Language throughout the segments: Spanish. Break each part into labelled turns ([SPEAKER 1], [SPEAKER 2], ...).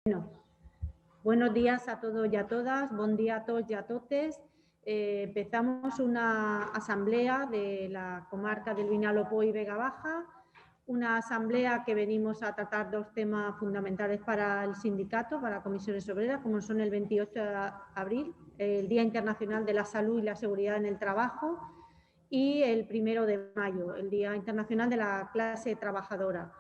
[SPEAKER 1] Bueno, buenos días a todos y a todas, buen día a todos y a totes. Empezamos una asamblea de la comarca del Vinalopó y Vega Baja, una asamblea que venimos a tratar dos temas fundamentales para el sindicato, para Comisiones Obreras, como son el 28 de abril, el Día Internacional de la Salud y la Seguridad en el Trabajo, y el 1 de mayo, el Día Internacional de la Clase Trabajadora.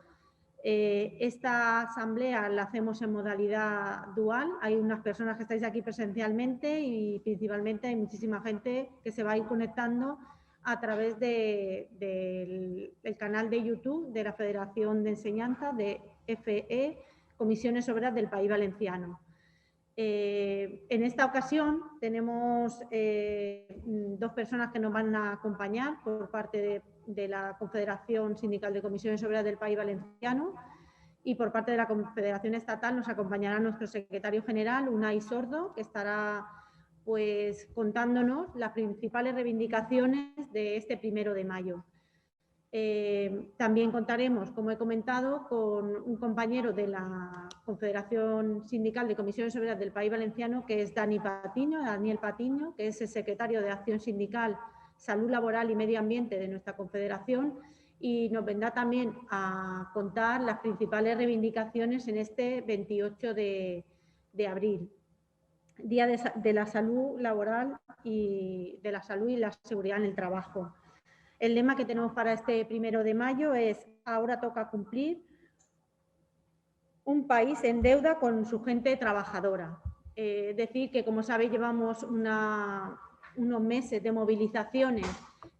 [SPEAKER 1] Esta asamblea la hacemos en modalidad dual. Hay unas personas que estáis aquí presencialmente y principalmente hay muchísima gente que se va a ir conectando a través del canal de YouTube de la Federación de Enseñanza de FE, Comisiones Obreras del País Valenciano. En esta ocasión tenemos dos personas que nos van a acompañar por parte de la Confederación Sindical de Comisiones Obreras del País Valenciano, y por parte de la Confederación Estatal nos acompañará nuestro secretario general, Unai Sordo, que estará pues contándonos las principales reivindicaciones de este 1 de mayo. También contaremos, como he comentado, con un compañero de la Confederación Sindical de Comisiones Obreras del País Valenciano, que es Daniel Patiño, que es el secretario de Acción Sindical, Salud Laboral y Medio Ambiente de nuestra confederación, y nos vendrá también a contar las principales reivindicaciones en este 28 de abril, Día de la Salud Laboral y de la Salud y la Seguridad en el Trabajo. El lema que tenemos para este 1 de mayo es: ahora toca cumplir, un país en deuda con su gente trabajadora. Decir que, como sabéis, llevamos unos meses de movilizaciones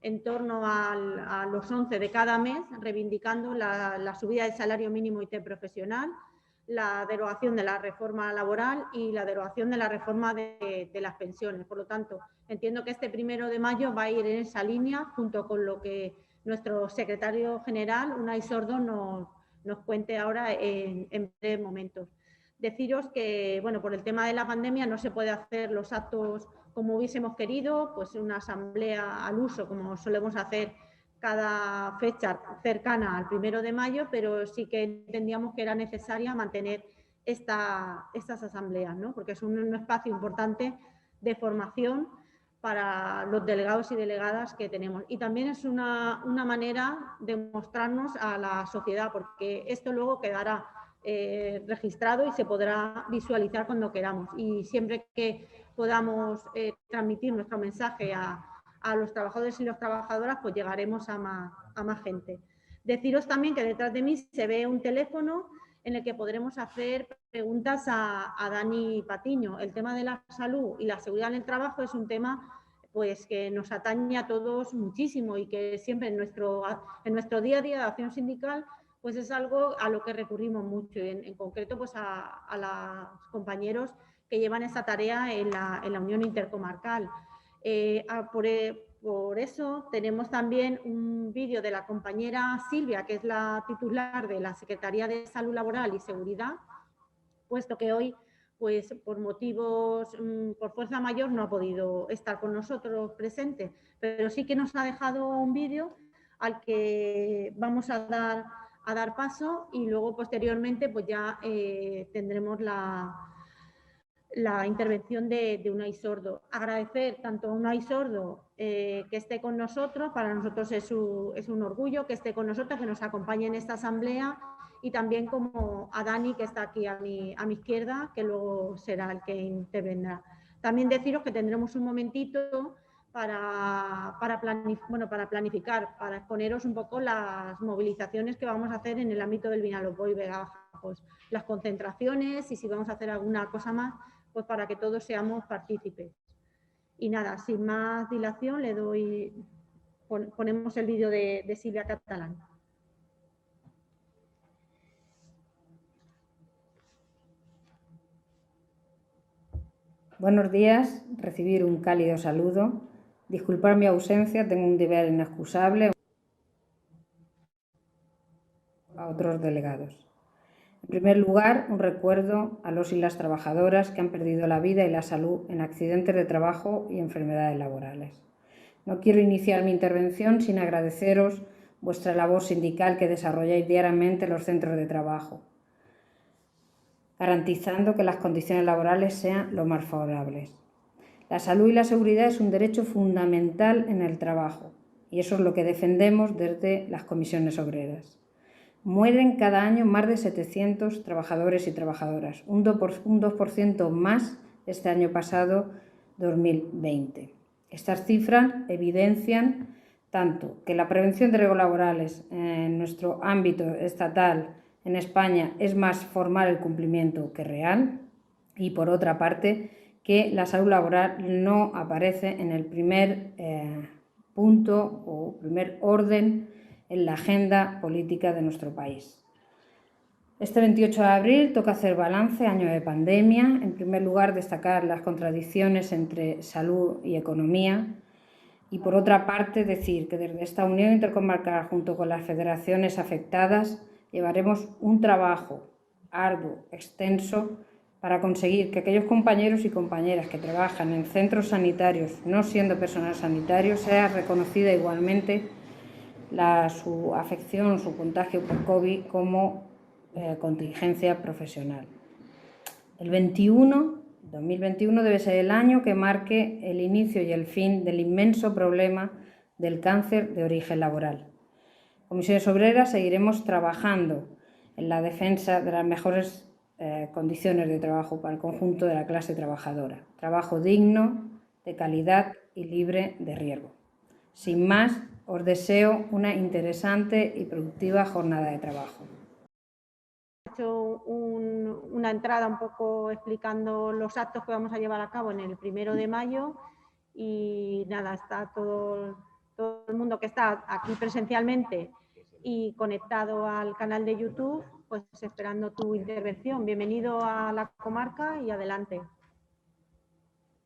[SPEAKER 1] en torno a los 11 de cada mes, reivindicando la subida del salario mínimo interprofesional, la derogación de la reforma laboral y la derogación de la reforma de las pensiones. Por lo tanto, entiendo que este 1 de mayo va a ir en esa línea, junto con lo que nuestro secretario general, Unai Sordo, nos cuente ahora en breves momentos. Deciros que, bueno, por el tema de la pandemia no se puede hacer los actos como hubiésemos querido, pues una asamblea al uso, como solemos hacer cada fecha cercana al 1 de mayo, pero sí que entendíamos que era necesaria mantener estas asambleas, ¿no? Porque es un espacio importante de formación para los delegados y delegadas que tenemos. Y también es una manera de mostrarnos a la sociedad, porque esto luego quedará registrado y se podrá visualizar cuando queramos. Y siempre que podamos transmitir nuestro mensaje a los trabajadores y las trabajadoras, pues llegaremos a más gente. Deciros también que detrás de mí se ve un teléfono en el que podremos hacer preguntas a Dani Patiño. El tema de la salud y la seguridad en el trabajo es un tema pues que nos atañe a todos muchísimo y que siempre en nuestro día a día de acción sindical pues es algo a lo que recurrimos mucho, en concreto pues a los compañeros que llevan esa tarea en la Unión Intercomarcal. Por eso tenemos también un vídeo de la compañera Silvia, que es la titular de la Secretaría de Salud Laboral y Seguridad, puesto que hoy, pues por motivos, por fuerza mayor, no ha podido estar con nosotros presente, pero sí que nos ha dejado un vídeo al que vamos a dar paso y luego posteriormente pues ya tendremos la intervención de Unai Sordo. Agradecer tanto a Unai Sordo que esté con nosotros, para nosotros es un orgullo que esté con nosotros, que nos acompañe en esta asamblea, y también como a Dani, que está aquí a mi izquierda, que luego será el que intervendrá. También deciros que tendremos un momentito para planificar, para exponeros un poco las movilizaciones que vamos a hacer en el ámbito del Vinalopó y Vega Baja, pues las concentraciones y si vamos a hacer alguna cosa más, pues para que todos seamos partícipes. Y nada, sin más dilación, ponemos el vídeo de Silvia Catalán.
[SPEAKER 2] Buenos días, recibir un cálido saludo. Disculpar mi ausencia, tengo un deber inexcusable a otros delegados. En primer lugar, un recuerdo a los y las trabajadoras que han perdido la vida y la salud en accidentes de trabajo y enfermedades laborales. No quiero iniciar mi intervención sin agradeceros vuestra labor sindical que desarrolláis diariamente en los centros de trabajo. garantizando que las condiciones laborales sean lo más favorables. La salud y la seguridad es un derecho fundamental en el trabajo y eso es lo que defendemos desde las comisiones obreras. Mueren cada año más de 700 trabajadores y trabajadoras, un 2% más este año pasado, 2020. Estas cifras evidencian tanto que la prevención de riesgos laborales en nuestro ámbito estatal en España es más formal el cumplimiento que real y, por otra parte, que la salud laboral no aparece en el primer punto o primer orden en la agenda política de nuestro país. Este 28 de abril toca hacer balance, año de pandemia. En primer lugar, destacar las contradicciones entre salud y economía. Y por otra parte, decir que desde esta Unión Intercomarcal, junto con las federaciones afectadas, llevaremos un trabajo arduo, extenso, para conseguir que aquellos compañeros y compañeras que trabajan en centros sanitarios, no siendo personal sanitario, sea reconocida igualmente su afección, su contagio por COVID como contingencia profesional. El 2021 debe ser el año que marque el inicio y el fin del inmenso problema del cáncer de origen laboral. Comisiones Obreras seguiremos trabajando en la defensa de las mejores condiciones de trabajo para el conjunto de la clase trabajadora. Trabajo digno, de calidad y libre de riesgo. Sin más, os deseo una interesante y productiva jornada de trabajo.
[SPEAKER 1] He hecho una entrada un poco explicando los actos que vamos a llevar a cabo en el 1 de mayo y nada, está todo el mundo que está aquí presencialmente y conectado al canal de YouTube, pues esperando tu intervención. Bienvenido a la comarca y adelante.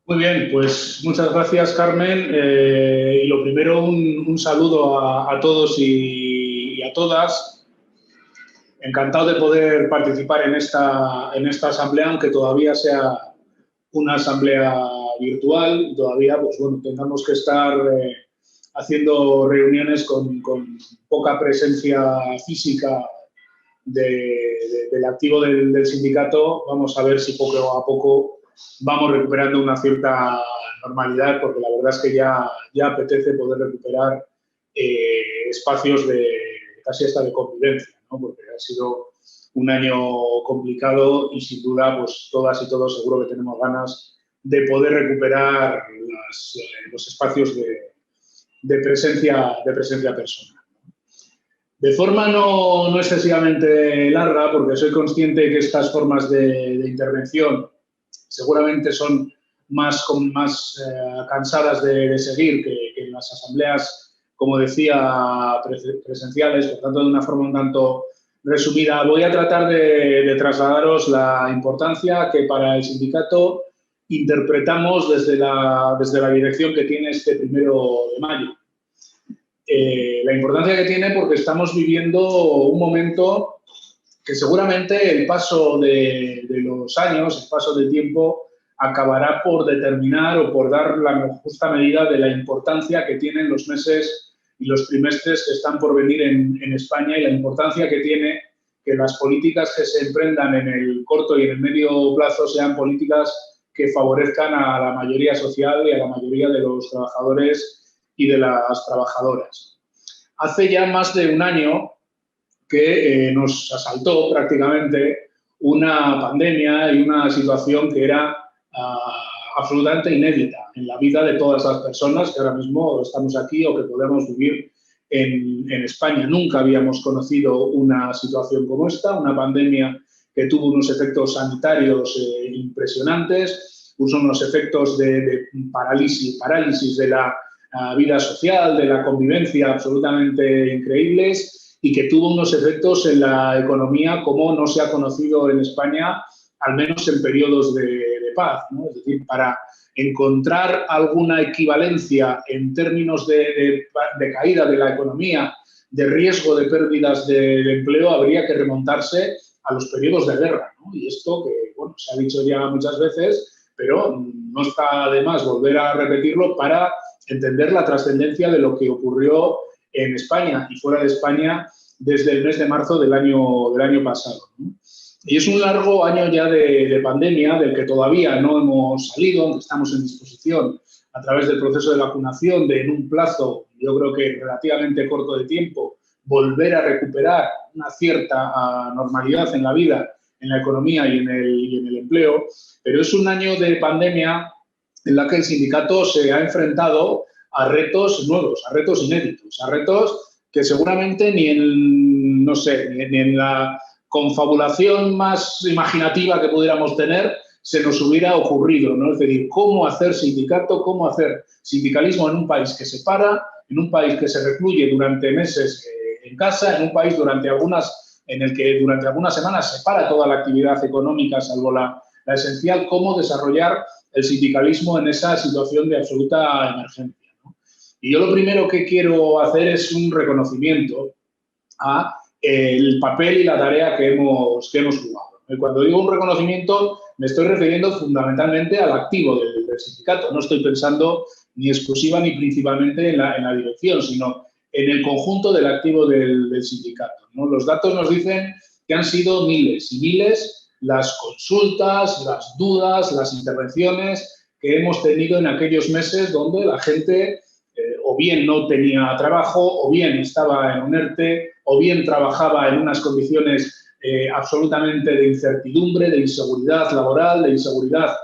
[SPEAKER 3] Muy bien, pues muchas gracias, Carmen. Y lo primero, un saludo a todos y a todas. Encantado de poder participar en esta asamblea, aunque todavía sea una asamblea virtual. Todavía, pues bueno, tengamos que estar haciendo reuniones con poca presencia física del activo del sindicato. Vamos a ver si poco a poco vamos recuperando una cierta normalidad, porque la verdad es que ya apetece poder recuperar espacios casi hasta de convivencia, ¿no? Porque ha sido un año complicado y sin duda pues todas y todos seguro que tenemos ganas de poder recuperar los espacios de presencia personal. De forma no excesivamente larga, porque soy consciente que estas formas de intervención seguramente son más cansadas de seguir que en las asambleas, como decía, presenciales. Por tanto, de una forma un tanto resumida, voy a tratar de trasladaros la importancia que para el sindicato interpretamos desde la dirección que tiene este 1 de mayo. La importancia que tiene porque estamos viviendo un momento que seguramente el paso de los años, el paso del tiempo, acabará por determinar o por dar la justa medida de la importancia que tienen los meses y los trimestres que están por venir en España y la importancia que tiene que las políticas que se emprendan en el corto y en el medio plazo sean políticas que favorezcan a la mayoría social y a la mayoría de los trabajadores y de las trabajadoras. Hace ya más de un año que nos asaltó prácticamente una pandemia y una situación que era absolutamente inédita en la vida de todas las personas que ahora mismo estamos aquí o que podemos vivir en España. Nunca habíamos conocido una situación como esta, una pandemia que tuvo unos efectos sanitarios impresionantes, unos efectos de parálisis de la vida social, de la convivencia absolutamente increíbles y que tuvo unos efectos en la economía como no se ha conocido en España, al menos en periodos de paz, ¿no? Es decir, para encontrar alguna equivalencia en términos de caída de la economía, de riesgo de pérdidas de empleo, habría que remontarse a los periodos de guerra, ¿no? Y esto que, bueno, se ha dicho ya muchas veces, pero no está de más volver a repetirlo para entender la trascendencia de lo que ocurrió en España y fuera de España desde el mes de marzo del año pasado, ¿no? Y es un largo año ya de pandemia del que todavía no hemos salido, aunque estamos en disposición a través del proceso de vacunación de en un plazo, yo creo que relativamente corto de tiempo, volver a recuperar una cierta normalidad en la vida, en la economía y en el empleo. Pero es un año de pandemia en la que el sindicato se ha enfrentado a retos nuevos, a retos inéditos, a retos que seguramente ni en la confabulación más imaginativa que pudiéramos tener se nos hubiera ocurrido, ¿no? Es decir, cómo hacer sindicato, cómo hacer sindicalismo en un país que se para, en un país que se recluye durante meses en casa, en un país en el que durante algunas semanas se para toda la actividad económica, salvo la esencial, cómo desarrollar el sindicalismo en esa situación de absoluta emergencia, ¿no? Y yo lo primero que quiero hacer es un reconocimiento a el papel y la tarea que hemos jugado. Y cuando digo un reconocimiento, me estoy refiriendo fundamentalmente al activo del sindicato. No estoy pensando ni exclusiva ni principalmente en la dirección, sino en el conjunto del activo del sindicato, ¿no? Los datos nos dicen que han sido miles y miles las consultas, las dudas, las intervenciones que hemos tenido en aquellos meses donde la gente o bien no tenía trabajo, o bien estaba en un ERTE, o bien trabajaba en unas condiciones absolutamente de incertidumbre, de inseguridad laboral, de inseguridad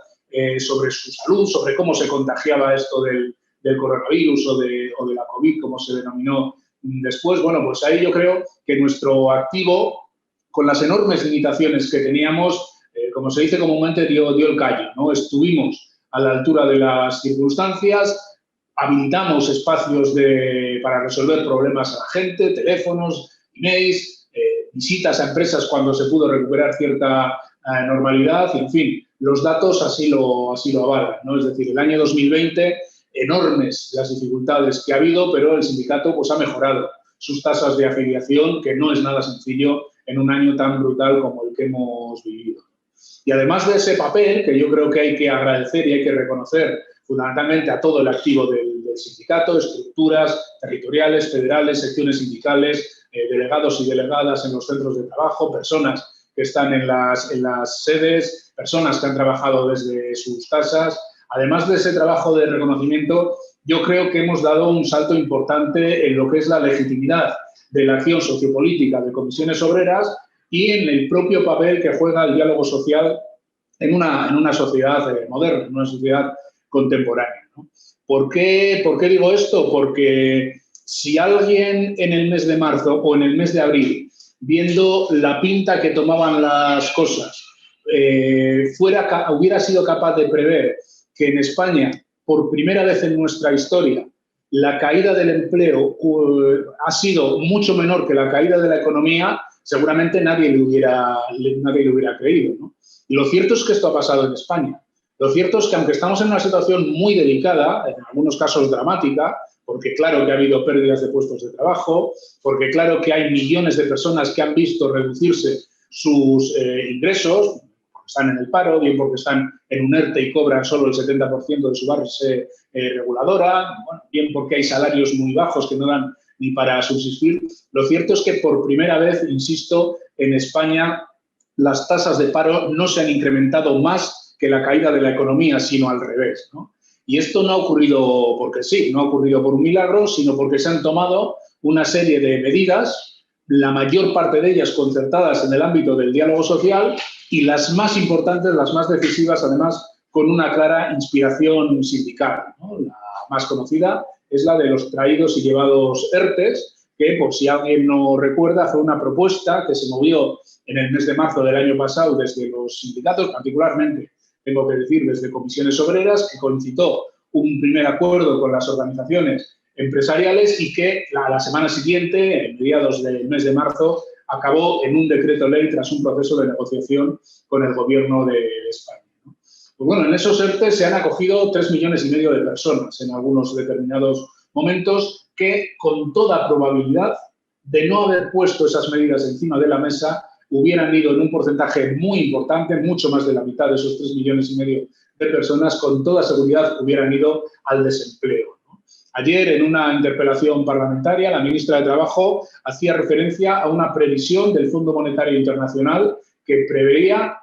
[SPEAKER 3] sobre su salud, sobre cómo se contagiaba esto del coronavirus o de la COVID, como se denominó después. Bueno, pues ahí yo creo que nuestro activo, con las enormes limitaciones que teníamos, como se dice comúnmente, dio el callo, ¿no? Estuvimos a la altura de las circunstancias, habilitamos espacios para resolver problemas a la gente, teléfonos, emails, visitas a empresas cuando se pudo recuperar cierta normalidad, y, en fin, los datos así lo avalan, ¿no? Es decir, el año 2020, enormes las dificultades que ha habido, pero el sindicato pues, ha mejorado sus tasas de afiliación, que no es nada sencillo en un año tan brutal como el que hemos vivido. Y además de ese papel, que yo creo que hay que agradecer y hay que reconocer fundamentalmente a todo el activo del sindicato, estructuras territoriales, federales, secciones sindicales, delegados y delegadas en los centros de trabajo, personas que están en las sedes, personas que han trabajado desde sus casas. Además de ese trabajo de reconocimiento, yo creo que hemos dado un salto importante en lo que es la legitimidad de la acción sociopolítica de comisiones obreras y en el propio papel que juega el diálogo social en una sociedad moderna, en una sociedad contemporánea, ¿no? ¿Por qué digo esto? Porque si alguien en el mes de marzo o en el mes de abril, viendo la pinta que tomaban las cosas, hubiera sido capaz de prever que en España, por primera vez en nuestra historia, la caída del empleo ha sido mucho menor que la caída de la economía, seguramente nadie le hubiera creído, ¿no? Y lo cierto es que esto ha pasado en España. Lo cierto es que, aunque estamos en una situación muy delicada, en algunos casos dramática, porque claro que ha habido pérdidas de puestos de trabajo, porque claro que hay millones de personas que han visto reducirse sus ingresos, porque están en el paro, bien porque están en un ERTE y cobran solo el 70% de su base reguladora, bueno, bien porque hay salarios muy bajos que no dan ni para subsistir. Lo cierto es que por primera vez, insisto, en España las tasas de paro no se han incrementado más que la caída de la economía, sino al revés, ¿no? Y esto no ha ocurrido porque sí, no ha ocurrido por un milagro, sino porque se han tomado una serie de medidas, la mayor parte de ellas concertadas en el ámbito del diálogo social y las más importantes, las más decisivas, además, con una clara inspiración sindical, ¿no? La más conocida es la de los traídos y llevados ERTES, que, por si alguien no recuerda, fue una propuesta que se movió en el mes de marzo del año pasado desde los sindicatos, particularmente, tengo que decir, desde comisiones obreras, que concitó un primer acuerdo con las organizaciones empresariales y que a la semana siguiente, en mediados del mes de marzo, acabó en un decreto ley tras un proceso de negociación con el Gobierno de España, ¿no? Pues bueno, en esos ERTE se han acogido 3,5 millones de personas en algunos determinados momentos que, con toda probabilidad, de no haber puesto esas medidas encima de la mesa, hubieran ido en un porcentaje muy importante, mucho más de la mitad de esos 3,5 millones de personas, con toda seguridad hubieran ido al desempleo, ¿no? Ayer, en una interpelación parlamentaria, la ministra de Trabajo hacía referencia a una previsión del Fondo Monetario Internacional que preveía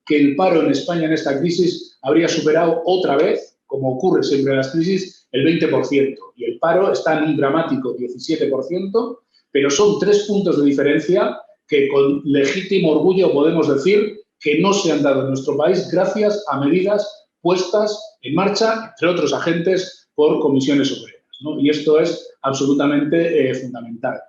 [SPEAKER 3] que el paro en España en esta crisis habría superado otra vez, como ocurre siempre en las crisis, el 20%. Y el paro está en un dramático 17%, pero son 3 puntos de diferencia que con legítimo orgullo podemos decir que no se han dado en nuestro país gracias a medidas puestas en marcha, entre otros agentes, por comisiones obreras, ¿no? Y esto es absolutamente fundamental.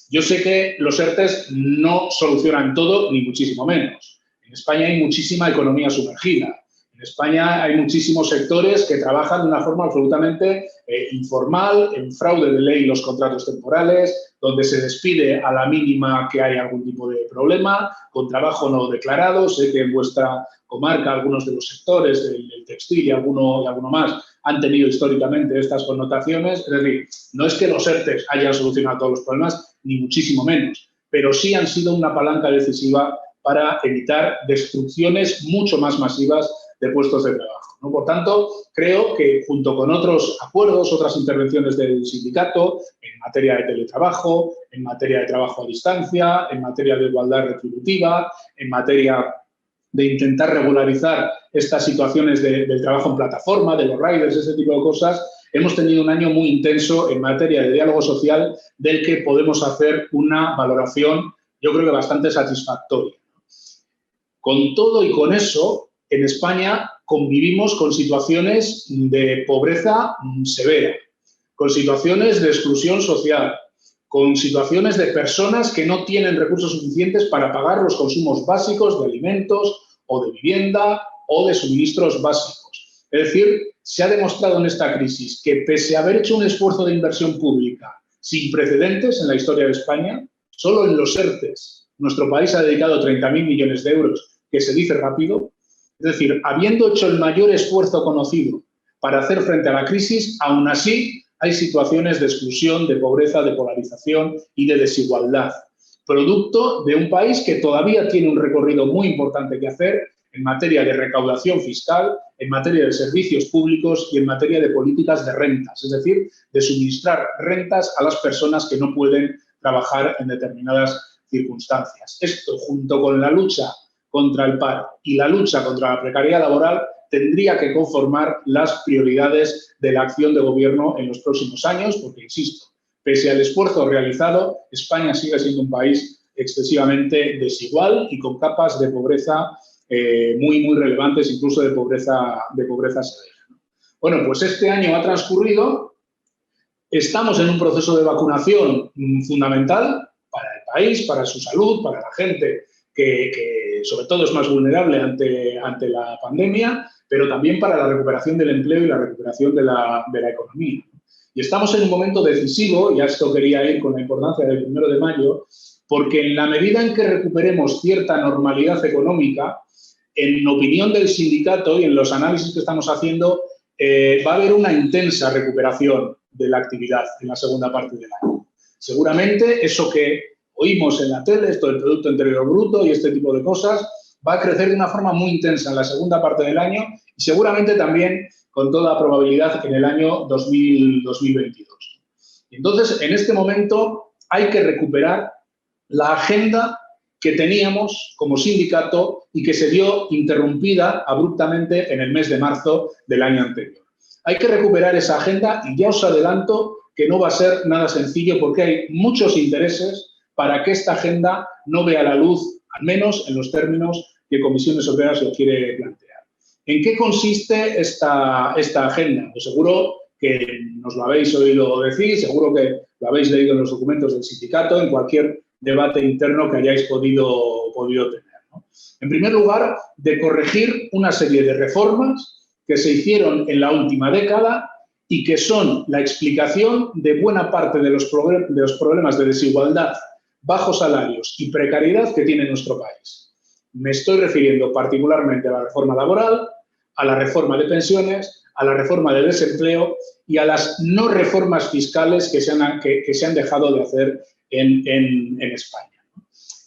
[SPEAKER 3] Yo sé que los ERTEs no solucionan todo, ni muchísimo menos. En España hay muchísima economía sumergida. En España hay muchísimos sectores que trabajan de una forma absolutamente informal, en fraude de ley los contratos temporales, donde se despide a la mínima que hay algún tipo de problema, con trabajo no declarado. Sé que en vuestra comarca algunos de los sectores del textil y alguno más han tenido históricamente estas connotaciones. Es decir, no es que los ERTEs hayan solucionado todos los problemas, ni muchísimo menos, pero sí han sido una palanca decisiva para evitar destrucciones mucho más masivas de puestos de trabajo, ¿no? Por tanto, creo que junto con otros acuerdos, otras intervenciones del sindicato en materia de teletrabajo, en materia de trabajo a distancia, en materia de igualdad retributiva, en materia de intentar regularizar estas situaciones del trabajo en plataforma, de los riders, ese tipo de cosas, hemos tenido un año muy intenso en materia de diálogo social del que podemos hacer una valoración, yo creo que bastante satisfactoria. Con todo y con eso, en España convivimos con situaciones de pobreza severa, con situaciones de exclusión social, con situaciones de personas que no tienen recursos suficientes para pagar los consumos básicos de alimentos o de vivienda o de suministros básicos. Es decir, se ha demostrado en esta crisis que pese a haber hecho un esfuerzo de inversión pública sin precedentes en la historia de España, solo en los ERTEs nuestro país ha dedicado 30.000 millones de euros, que se dice rápido. Es decir, habiendo hecho el mayor esfuerzo conocido para hacer frente a la crisis, aún así hay situaciones de exclusión, de pobreza, de polarización y de desigualdad, producto de un país que todavía tiene un recorrido muy importante que hacer en materia de recaudación fiscal, en materia de servicios públicos y en materia de políticas de rentas, es decir, de suministrar rentas a las personas que no pueden trabajar en determinadas circunstancias. Esto, junto con la lucha contra el paro y la lucha contra la precariedad laboral, tendría que conformar las prioridades de la acción de gobierno en los próximos años, porque, insisto, pese al esfuerzo realizado, España sigue siendo un país excesivamente desigual y con capas de pobreza muy relevantes, incluso de pobreza severa. Bueno, pues este año ha transcurrido, estamos en un proceso de vacunación fundamental para el país, para su salud, para la gente que sobre todo es más vulnerable ante la pandemia, pero también para la recuperación del empleo y la recuperación de la economía. Y estamos en un momento decisivo, y a esto quería ir con la importancia del 1 de mayo, porque en la medida en que recuperemos cierta normalidad económica, en opinión del sindicato y en los análisis que estamos haciendo, va a haber una intensa recuperación de la actividad en la segunda parte del año. Seguramente eso que oímos en la tele, esto del Producto Interior Bruto y este tipo de cosas, va a crecer de una forma muy intensa en la segunda parte del año y seguramente también, con toda probabilidad, en el año 2022. Entonces, en este momento hay que recuperar la agenda que teníamos como sindicato y que se vio interrumpida abruptamente en el mes de marzo del año anterior. Hay que recuperar esa agenda y ya os adelanto que no va a ser nada sencillo porque hay muchos intereses para que esta agenda no vea la luz, al menos en los términos que Comisiones Obreras lo quiere plantear. ¿En qué consiste esta agenda? Pues seguro que nos lo habéis oído decir, seguro que lo habéis leído en los documentos del sindicato, en cualquier debate interno que hayáis podido tener, ¿no? En primer lugar, de corregir una serie de reformas que se hicieron en la última década y que son la explicación de buena parte de los problemas de desigualdad, bajos salarios y precariedad que tiene nuestro país. Me estoy refiriendo particularmente a la reforma laboral, a la reforma de pensiones, a la reforma del desempleo y a las no reformas fiscales que se han dejado de hacer en España.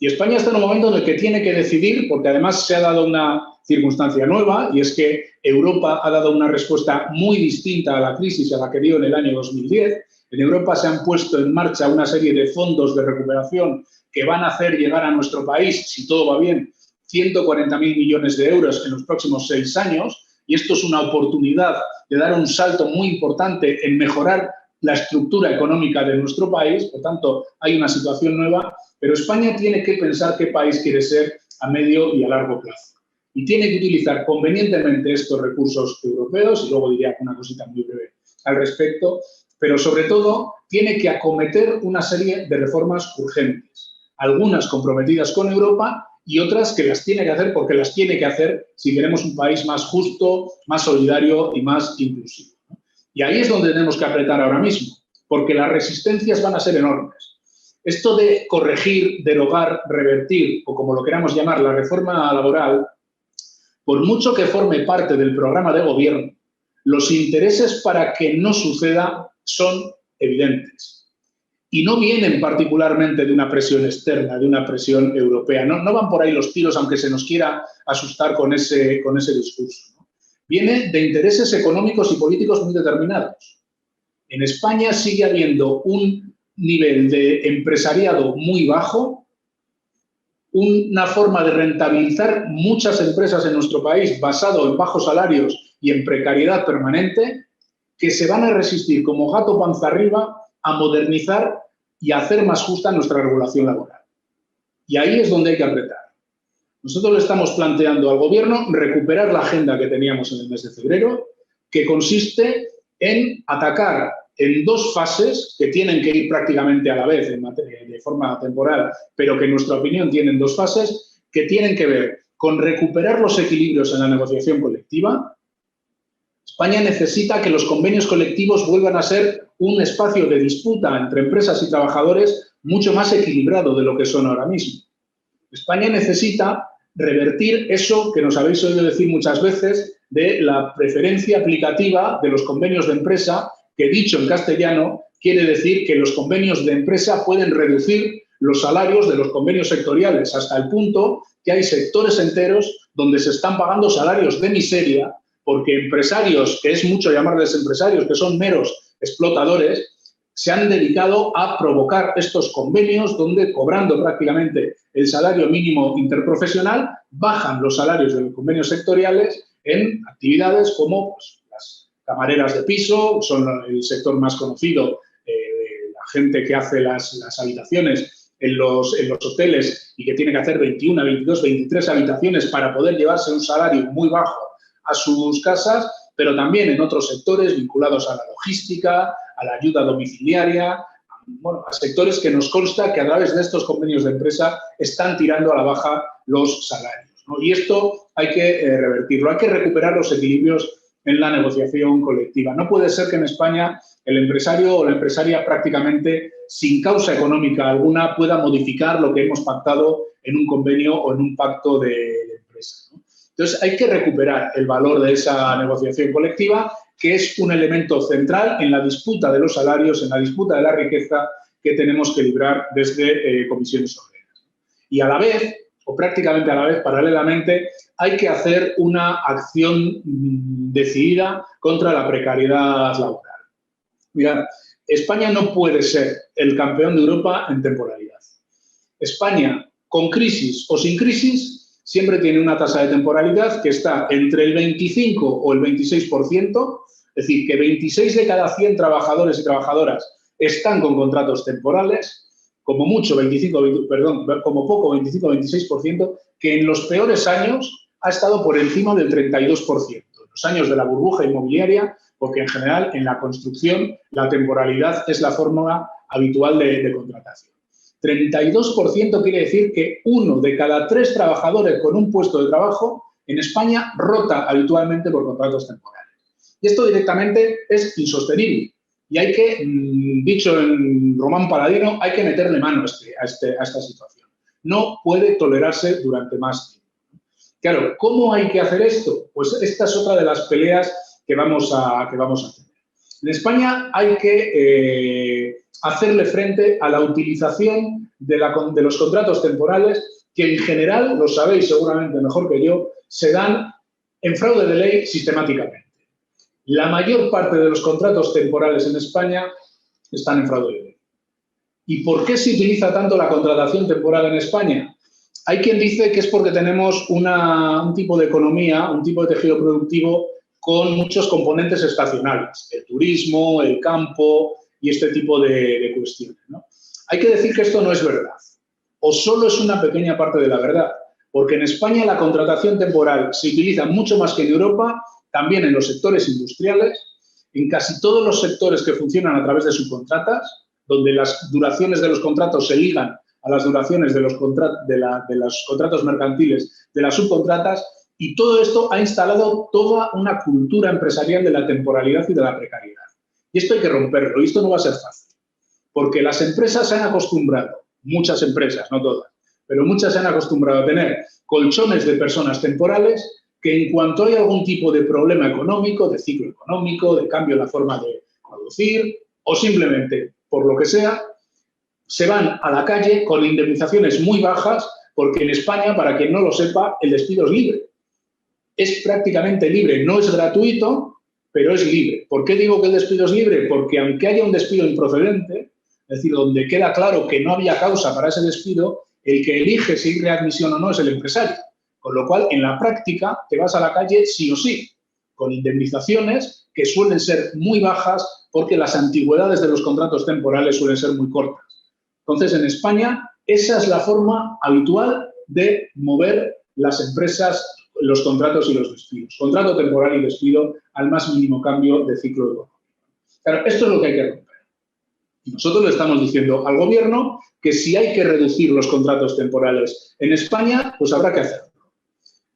[SPEAKER 3] Y España está en un momento en el que tiene que decidir, porque además se ha dado una circunstancia nueva, y es que Europa ha dado una respuesta muy distinta a la crisis a la que dio en el año 2010. En Europa se han puesto en marcha una serie de fondos de recuperación que van a hacer llegar a nuestro país, si todo va bien, 140.000 millones de euros en los próximos 6 años, y esto es una oportunidad de dar un salto muy importante en mejorar la estructura económica de nuestro país. Por tanto, hay una situación nueva, pero España tiene que pensar qué país quiere ser a medio y a largo plazo. Y tiene que utilizar convenientemente estos recursos europeos, y luego diría una cosita muy breve al respecto, pero sobre todo tiene que acometer una serie de reformas urgentes, algunas comprometidas con Europa y otras que las tiene que hacer porque las tiene que hacer si queremos un país más justo, más solidario y más inclusivo. Y ahí es donde tenemos que apretar ahora mismo, porque las resistencias van a ser enormes. Esto de corregir, derogar, revertir, o como lo queramos llamar, la reforma laboral, por mucho que forme parte del programa de gobierno, los intereses para que no suceda son evidentes. Y no vienen particularmente de una presión externa, de una presión europea. No van por ahí los tiros, aunque se nos quiera asustar con ese discurso, ¿no? Viene de intereses económicos y políticos muy determinados. En España sigue habiendo un nivel de empresariado muy bajo, una forma de rentabilizar muchas empresas en nuestro país basado en bajos salarios y en precariedad permanente, que se van a resistir como gato panza arriba a modernizar y a hacer más justa nuestra regulación laboral. Y ahí es donde hay que apretar. Nosotros le estamos planteando al Gobierno recuperar la agenda que teníamos en el mes de febrero, que consiste en atacar en 2 fases que tienen que ir prácticamente a la vez de forma temporal, pero que en nuestra opinión tienen 2 fases, que tienen que ver con recuperar los equilibrios en la negociación colectiva. España necesita que los convenios colectivos vuelvan a ser un espacio de disputa entre empresas y trabajadores mucho más equilibrado de lo que son ahora mismo. España necesita revertir eso que nos habéis oído decir muchas veces de la preferencia aplicativa de los convenios de empresa, que dicho en castellano quiere decir que los convenios de empresa pueden reducir los salarios de los convenios sectoriales hasta el punto que hay sectores enteros donde se están pagando salarios de miseria porque empresarios, que es mucho llamarles empresarios, que son meros explotadores, se han dedicado a provocar estos convenios donde, cobrando prácticamente el salario mínimo interprofesional, bajan los salarios de los convenios sectoriales en actividades como pues, las camareras de piso, son el sector más conocido, la gente que hace las habitaciones en los hoteles y que tiene que hacer 21, 22, 23 habitaciones para poder llevarse un salario muy bajo a sus casas, pero también en otros sectores vinculados a la logística, a la ayuda domiciliaria, a sectores que nos consta que a través de estos convenios de empresa están tirando a la baja los salarios, ¿no? Y esto hay que revertirlo, hay que recuperar los equilibrios en la negociación colectiva. No puede ser que en España el empresario o la empresaria prácticamente sin causa económica alguna pueda modificar lo que hemos pactado en un convenio o en un pacto de empresa, ¿no? Entonces, hay que recuperar el valor de esa negociación colectiva, que es un elemento central en la disputa de los salarios, en la disputa de la riqueza que tenemos que librar desde comisiones obreras. Y a la vez, o prácticamente a la vez, paralelamente, hay que hacer una acción decidida contra la precariedad laboral. Mirad, España no puede ser el campeón de Europa en temporalidad. España, con crisis o sin crisis, siempre tiene una tasa de temporalidad que está entre el 25 o el 26%, es decir, que 26 de cada 100 trabajadores y trabajadoras están con contratos temporales, como mucho como poco 25 o 26%, que en los peores años ha estado por encima del 32%. En los años de la burbuja inmobiliaria, porque en general en la construcción la temporalidad es la fórmula habitual de contratación. 32% quiere decir que 1 de cada 3 trabajadores con un puesto de trabajo en España rota habitualmente por contratos temporales. Y esto directamente es insostenible. Y hay que, dicho en Román Paladino, hay que meterle mano a esta situación. No puede tolerarse durante más tiempo. Claro, ¿cómo hay que hacer esto? Pues esta es otra de las peleas que vamos a tener. En España hay que hacerle frente a la utilización de los contratos temporales que en general, lo sabéis seguramente mejor que yo, se dan en fraude de ley sistemáticamente. La mayor parte de los contratos temporales en España están en fraude de ley. ¿Y por qué se utiliza tanto la contratación temporal en España? Hay quien dice que es porque tenemos un tipo de economía, un tipo de tejido productivo con muchos componentes estacionales, el turismo, el campo y este tipo de cuestiones, ¿no? Hay que decir que esto no es verdad, o solo es una pequeña parte de la verdad, porque en España la contratación temporal se utiliza mucho más que en Europa, también en los sectores industriales, en casi todos los sectores que funcionan a través de subcontratas, donde las duraciones de los contratos se ligan a las duraciones de los contratos mercantiles de las subcontratas, y todo esto ha instalado toda una cultura empresarial de la temporalidad y de la precariedad. Y esto hay que romperlo, y esto no va a ser fácil, porque las empresas se han acostumbrado, muchas empresas, no todas, pero muchas se han acostumbrado a tener colchones de personas temporales que en cuanto hay algún tipo de problema económico, de ciclo económico, de cambio en la forma de producir, o simplemente por lo que sea, se van a la calle con indemnizaciones muy bajas, porque en España, para quien no lo sepa, el despido es libre. Es prácticamente libre, no es gratuito, pero es libre. ¿Por qué digo que el despido es libre? Porque aunque haya un despido improcedente, es decir, donde queda claro que no había causa para ese despido, el que elige si hay readmisión o no es el empresario. Con lo cual, en la práctica, te vas a la calle sí o sí, con indemnizaciones que suelen ser muy bajas porque las antigüedades de los contratos temporales suelen ser muy cortas. Entonces, en España, esa es la forma habitual de mover las empresas, los contratos y los despidos. Contrato temporal y despido al más mínimo cambio de ciclo económico. Claro, esto es lo que hay que romper. Y nosotros le estamos diciendo al Gobierno que si hay que reducir los contratos temporales en España, pues habrá que hacerlo.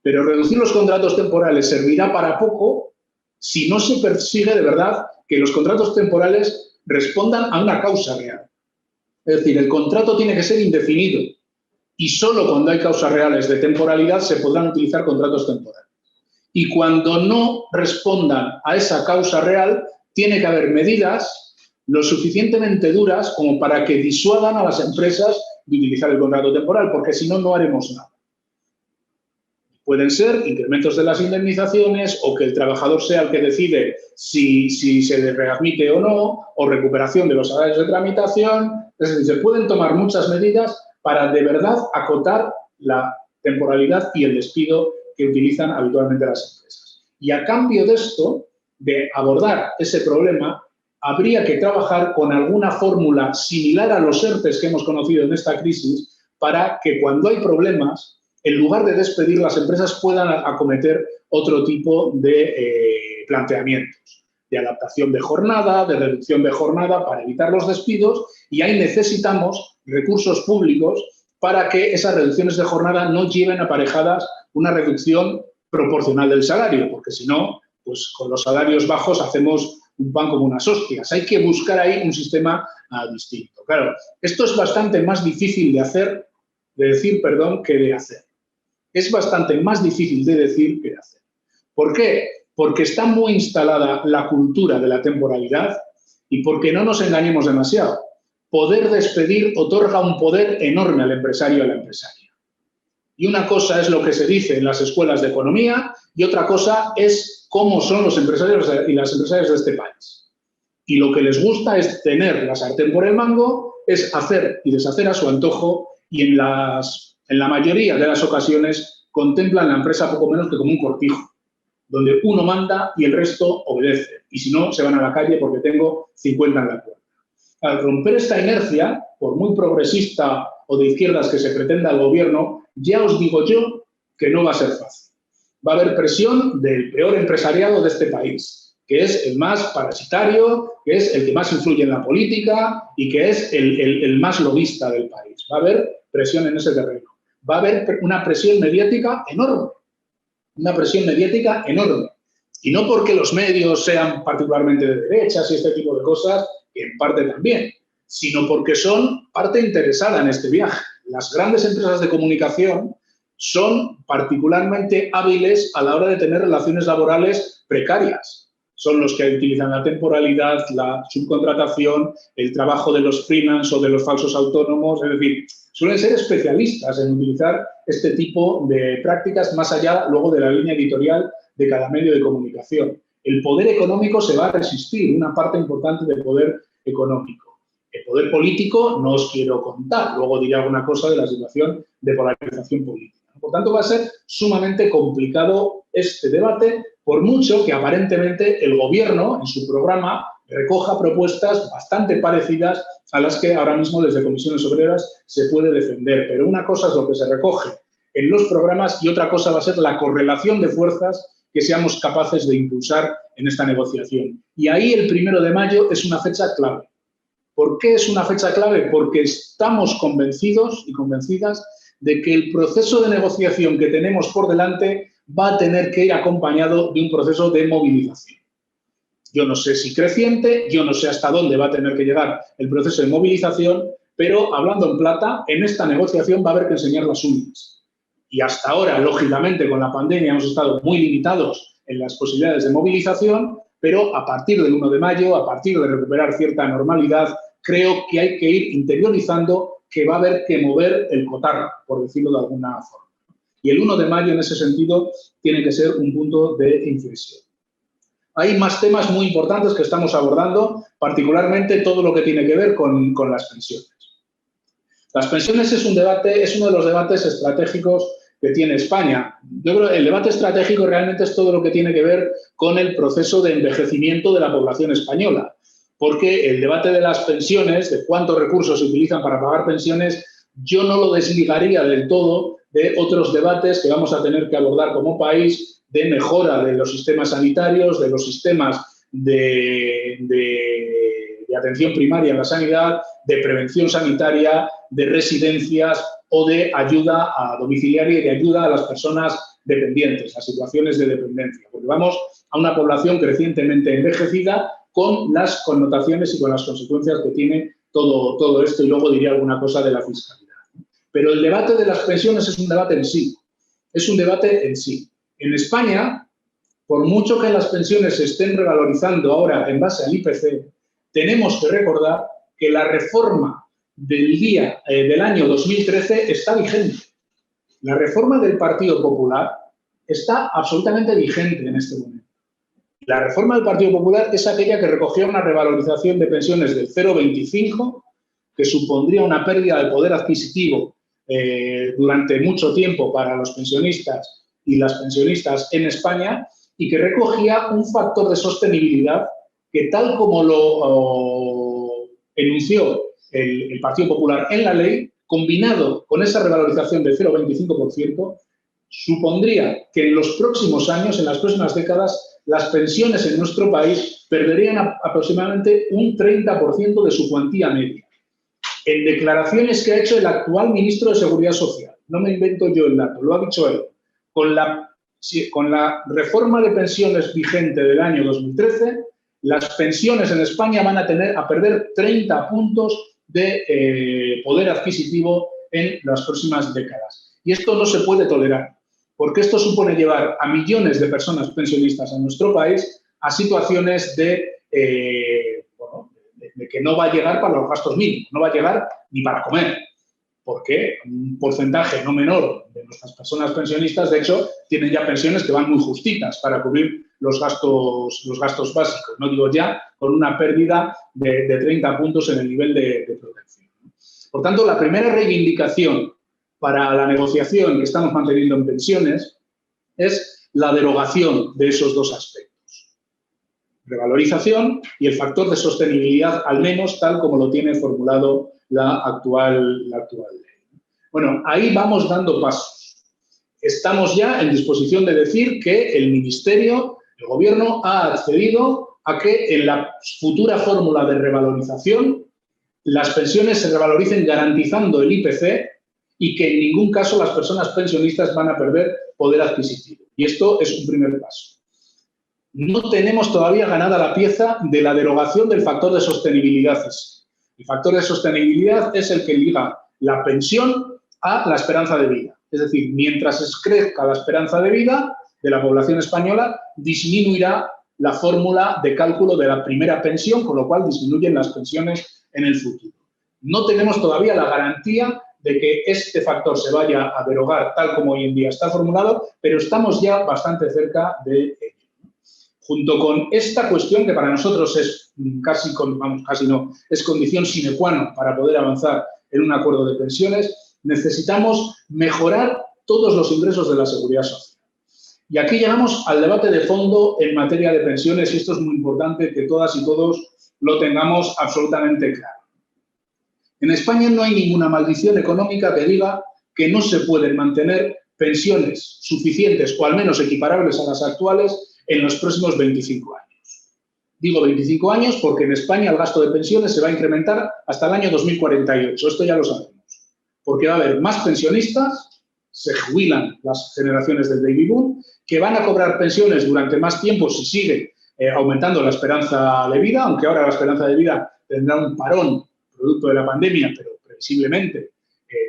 [SPEAKER 3] Pero reducir los contratos temporales servirá para poco si no se persigue de verdad que los contratos temporales respondan a una causa real. Es decir, el contrato tiene que ser indefinido y solo cuando hay causas reales de temporalidad se podrán utilizar contratos temporales. Y cuando no respondan a esa causa real, tiene que haber medidas lo suficientemente duras como para que disuadan a las empresas de utilizar el contrato temporal, porque si no, no haremos nada. Pueden ser incrementos de las indemnizaciones o que el trabajador sea el que decide si se readmite o no, o recuperación de los salarios de tramitación. Es decir, se pueden tomar muchas medidas para de verdad acotar la temporalidad y el despido que utilizan habitualmente las empresas. Y a cambio de esto, de abordar ese problema, habría que trabajar con alguna fórmula similar a los ERTEs que hemos conocido en esta crisis para que cuando hay problemas, en lugar de despedir, las empresas puedan acometer otro tipo de planteamientos, de adaptación de jornada, de reducción de jornada para evitar los despidos, y ahí necesitamos recursos públicos para que esas reducciones de jornada no lleven aparejadas una reducción proporcional del salario, porque si no, pues con los salarios bajos hacemos un pan como unas hostias. Hay que buscar ahí un sistema distinto. Claro, esto es bastante más difícil de decir, que de hacer. Es bastante más difícil de decir que de hacer. ¿Por qué? Porque está muy instalada la cultura de la temporalidad y porque no nos engañemos demasiado. Poder despedir otorga un poder enorme al empresario y a la empresaria. Y una cosa es lo que se dice en las escuelas de economía y otra cosa es cómo son los empresarios y las empresarias de este país. Y lo que les gusta es tener la sartén por el mango, es hacer y deshacer a su antojo, y en la mayoría de las ocasiones contemplan la empresa poco menos que como un cortijo, donde uno manda y el resto obedece. Y si no, se van a la calle porque tengo 50 en la puerta. Al romper esta inercia, por muy progresista o de izquierdas que se pretenda el Gobierno, ya os digo yo que no va a ser fácil. Va a haber presión del peor empresariado de este país, que es el más parasitario, que es el que más influye en la política y que es el más lobista del país. Va a haber presión en ese terreno. Va a haber una presión mediática enorme. Una presión mediática enorme. Y no porque los medios sean particularmente de derechas y este tipo de cosas, que en parte también, sino porque son parte interesada en este viaje. Las grandes empresas de comunicación son particularmente hábiles a la hora de tener relaciones laborales precarias. Son los que utilizan la temporalidad, la subcontratación, el trabajo de los freelance o de los falsos autónomos, es decir, suelen ser especialistas en utilizar este tipo de prácticas más allá luego de la línea editorial de cada medio de comunicación. El poder económico se va a resistir, una parte importante del poder económico. El poder político no os quiero contar, luego diré alguna cosa de la situación de polarización política. Por tanto, va a ser sumamente complicado este debate, por mucho que aparentemente el Gobierno en su programa recoja propuestas bastante parecidas a las que ahora mismo desde Comisiones Obreras se puede defender. Pero una cosa es lo que se recoge en los programas y otra cosa va a ser la correlación de fuerzas que seamos capaces de impulsar en esta negociación. Y ahí el 1 de mayo es una fecha clave. ¿Por qué es una fecha clave? Porque estamos convencidos y convencidas de que el proceso de negociación que tenemos por delante va a tener que ir acompañado de un proceso de movilización. Yo no sé si creciente, yo no sé hasta dónde va a tener que llegar el proceso de movilización, pero hablando en plata, en esta negociación va a haber que enseñar las uñas. Y hasta ahora, lógicamente, con la pandemia hemos estado muy limitados en las posibilidades de movilización, pero a partir del 1 de mayo, a partir de recuperar cierta normalidad, creo que hay que ir interiorizando que va a haber que mover el cotarro, por decirlo de alguna forma. Y el 1 de mayo, en ese sentido, tiene que ser un punto de inflexión. Hay más temas muy importantes que estamos abordando, particularmente todo lo que tiene que ver con las pensiones. Las pensiones es uno de los debates estratégicos que tiene España. Yo creo que el debate estratégico realmente es todo lo que tiene que ver con el proceso de envejecimiento de la población española. Porque el debate de las pensiones, de cuántos recursos se utilizan para pagar pensiones, yo no lo desligaría del todo de otros debates que vamos a tener que abordar como país de mejora de los sistemas sanitarios, de los sistemas de atención primaria en la sanidad, de prevención sanitaria, de residencias o de ayuda domiciliaria y de ayuda a las personas dependientes, a situaciones de dependencia. Porque vamos a una población crecientemente envejecida con las connotaciones y con las consecuencias que tiene todo esto, y luego diré alguna cosa de la fiscalidad. Pero el debate de las pensiones es un debate en sí. Es un debate en sí. En España, por mucho que las pensiones se estén revalorizando ahora en base al IPC, tenemos que recordar que la reforma del año 2013 está vigente. La reforma del Partido Popular está absolutamente vigente en este momento. La reforma del Partido Popular es aquella que recogía una revalorización de pensiones del 0,25, que supondría una pérdida de poder adquisitivo durante mucho tiempo para los pensionistas y las pensionistas en España, y que recogía un factor de sostenibilidad que, tal como lo enunció el Partido Popular en la ley, combinado con esa revalorización del 0,25%, supondría que en los próximos años, en las próximas décadas, las pensiones en nuestro país perderían aproximadamente un 30% de su cuantía media. En declaraciones que ha hecho el actual ministro de Seguridad Social, no me invento yo el dato, lo ha dicho él, con la reforma de pensiones vigente del año 2013, las pensiones en España van a perder 30 puntos de poder adquisitivo en las próximas décadas. Y esto no se puede tolerar, porque esto supone llevar a millones de personas pensionistas en nuestro país a situaciones de que no va a llegar para los gastos mínimos, no va a llegar ni para comer, porque un porcentaje no menor de nuestras personas pensionistas, de hecho, tienen ya pensiones que van muy justitas para cubrir los gastos básicos, no digo ya con una pérdida de 30 puntos en el nivel de protección. Por tanto, la primera reivindicación para la negociación que estamos manteniendo en pensiones es la derogación de esos dos aspectos. Revalorización y el factor de sostenibilidad, al menos tal como lo tiene formulado la actual ley. Bueno, ahí vamos dando pasos. Estamos ya en disposición de decir que el Ministerio, el Gobierno, ha accedido a que en la futura fórmula de revalorización las pensiones se revaloricen garantizando el IPC y que en ningún caso las personas pensionistas van a perder poder adquisitivo. Y esto es un primer paso. No tenemos todavía ganada la pieza de la derogación del factor de sostenibilidad. El factor de sostenibilidad es el que liga la pensión a la esperanza de vida. Es decir, mientras crezca la esperanza de vida de la población española, disminuirá la fórmula de cálculo de la primera pensión, con lo cual disminuyen las pensiones en el futuro. No tenemos todavía la garantía de que este factor se vaya a derogar tal como hoy en día está formulado, pero estamos ya bastante cerca de ello. Junto con esta cuestión, que para nosotros es casi no, es condición sine qua non para poder avanzar en un acuerdo de pensiones, necesitamos mejorar todos los ingresos de la seguridad social. Y aquí llegamos al debate de fondo en materia de pensiones, y esto es muy importante que todas y todos lo tengamos absolutamente claro. En España no hay ninguna maldición económica que diga que no se pueden mantener pensiones suficientes o al menos equiparables a las actuales en los próximos 25 años. Digo 25 años porque en España el gasto de pensiones se va a incrementar hasta el año 2048, esto ya lo sabemos, porque va a haber más pensionistas, se jubilan las generaciones del baby boom, que van a cobrar pensiones durante más tiempo si sigue aumentando la esperanza de vida, aunque ahora la esperanza de vida tendrá un parón producto de la pandemia, pero previsiblemente,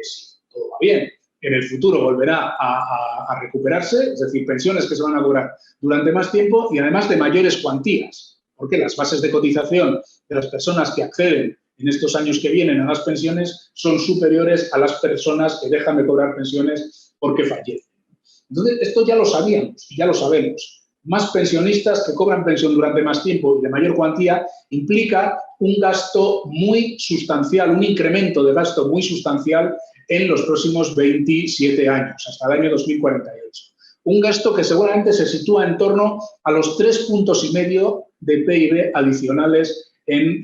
[SPEAKER 3] si todo va bien, en el futuro volverá a recuperarse, es decir, pensiones que se van a cobrar durante más tiempo y además de mayores cuantías, porque las bases de cotización de las personas que acceden en estos años que vienen a las pensiones son superiores a las personas que dejan de cobrar pensiones porque fallecen. Entonces, esto ya lo sabíamos y ya lo sabemos. Más pensionistas que cobran pensión durante más tiempo y de mayor cuantía implica un gasto muy sustancial, un incremento de gasto muy sustancial en los próximos 27 años, hasta el año 2048. Un gasto que seguramente se sitúa en torno a los 3,5 puntos de PIB adicionales en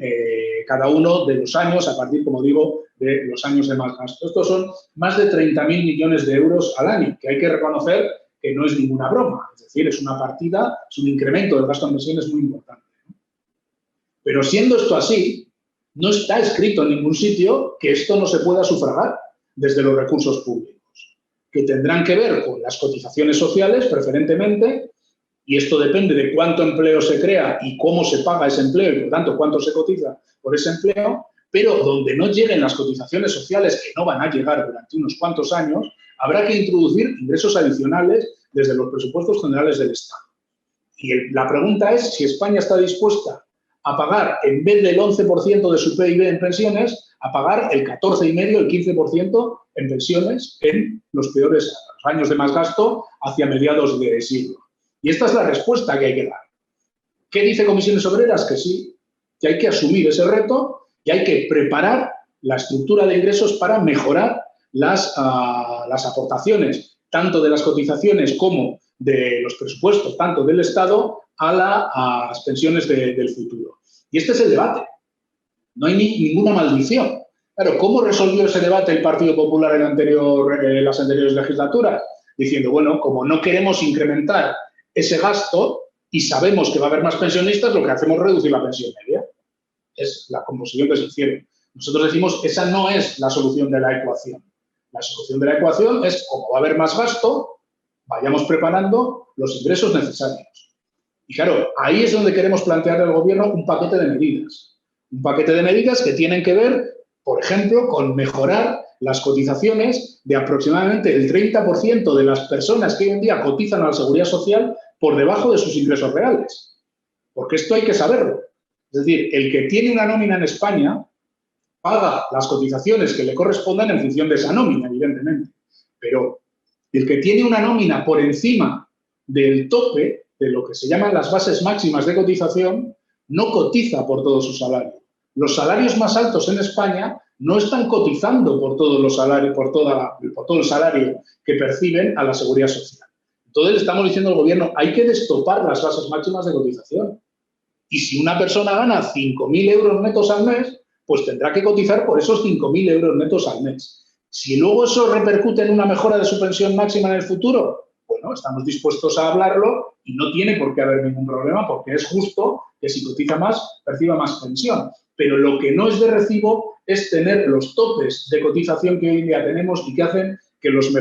[SPEAKER 3] cada uno de los años, a partir, como digo, de los años de más gasto. Estos son más de 30.000 millones de euros al año, que hay que reconocer que no es ninguna broma. Es decir, es una partida, es un incremento del gasto en pensiones muy importante. Pero siendo esto así, no está escrito en ningún sitio que esto no se pueda sufragar desde los recursos públicos, que tendrán que ver con las cotizaciones sociales, preferentemente, y esto depende de cuánto empleo se crea y cómo se paga ese empleo y, por tanto, cuánto se cotiza por ese empleo, pero donde no lleguen las cotizaciones sociales, que no van a llegar durante unos cuantos años, habrá que introducir ingresos adicionales desde los presupuestos generales del Estado. Y la pregunta es si España está dispuesta a pagar, en vez del 11% de su PIB en pensiones, a pagar el 14,5%, el 15% en pensiones en los peores años de más gasto hacia mediados de siglo. Y esta es la respuesta que hay que dar. ¿Qué dice Comisiones Obreras? Que sí, que hay que asumir ese reto y hay que preparar la estructura de ingresos para mejorar las aportaciones, tanto de las cotizaciones como de los presupuestos, tanto del Estado, a las pensiones del futuro. Y este es el debate. No hay ninguna maldición. Claro, ¿cómo resolvió ese debate el Partido Popular en las anteriores legislaturas? Diciendo, bueno, como no queremos incrementar ese gasto y sabemos que va a haber más pensionistas, lo que hacemos es reducir la pensión media. Es la composición que se hicieron. Nosotros decimos que esa no es la solución de la ecuación. La solución de la ecuación es, como va a haber más gasto, vayamos preparando los ingresos necesarios. Y claro, ahí es donde queremos plantear al Gobierno un paquete de medidas. Un paquete de medidas que tienen que ver, por ejemplo, con mejorar las cotizaciones de aproximadamente el 30% de las personas que hoy en día cotizan a la Seguridad Social por debajo de sus ingresos reales. Porque esto hay que saberlo. Es decir, el que tiene una nómina en España paga las cotizaciones que le correspondan en función de esa nómina, evidentemente. Pero el que tiene una nómina por encima del tope de lo que se llaman las bases máximas de cotización, no cotiza por todo su salario. Los salarios más altos en España no están cotizando por todos los salarios, por todo el salario que perciben a la Seguridad Social. Entonces le estamos diciendo al Gobierno, hay que destopar las bases máximas de cotización. Y si una persona gana 5.000 euros netos al mes, pues tendrá que cotizar por esos 5.000 euros netos al mes. Si luego eso repercute en una mejora de su pensión máxima en el futuro, bueno, estamos dispuestos a hablarlo y no tiene por qué haber ningún problema porque es justo que si cotiza más, perciba más pensión. Pero lo que no es de recibo es tener los topes de cotización que hoy en día tenemos y que hacen que los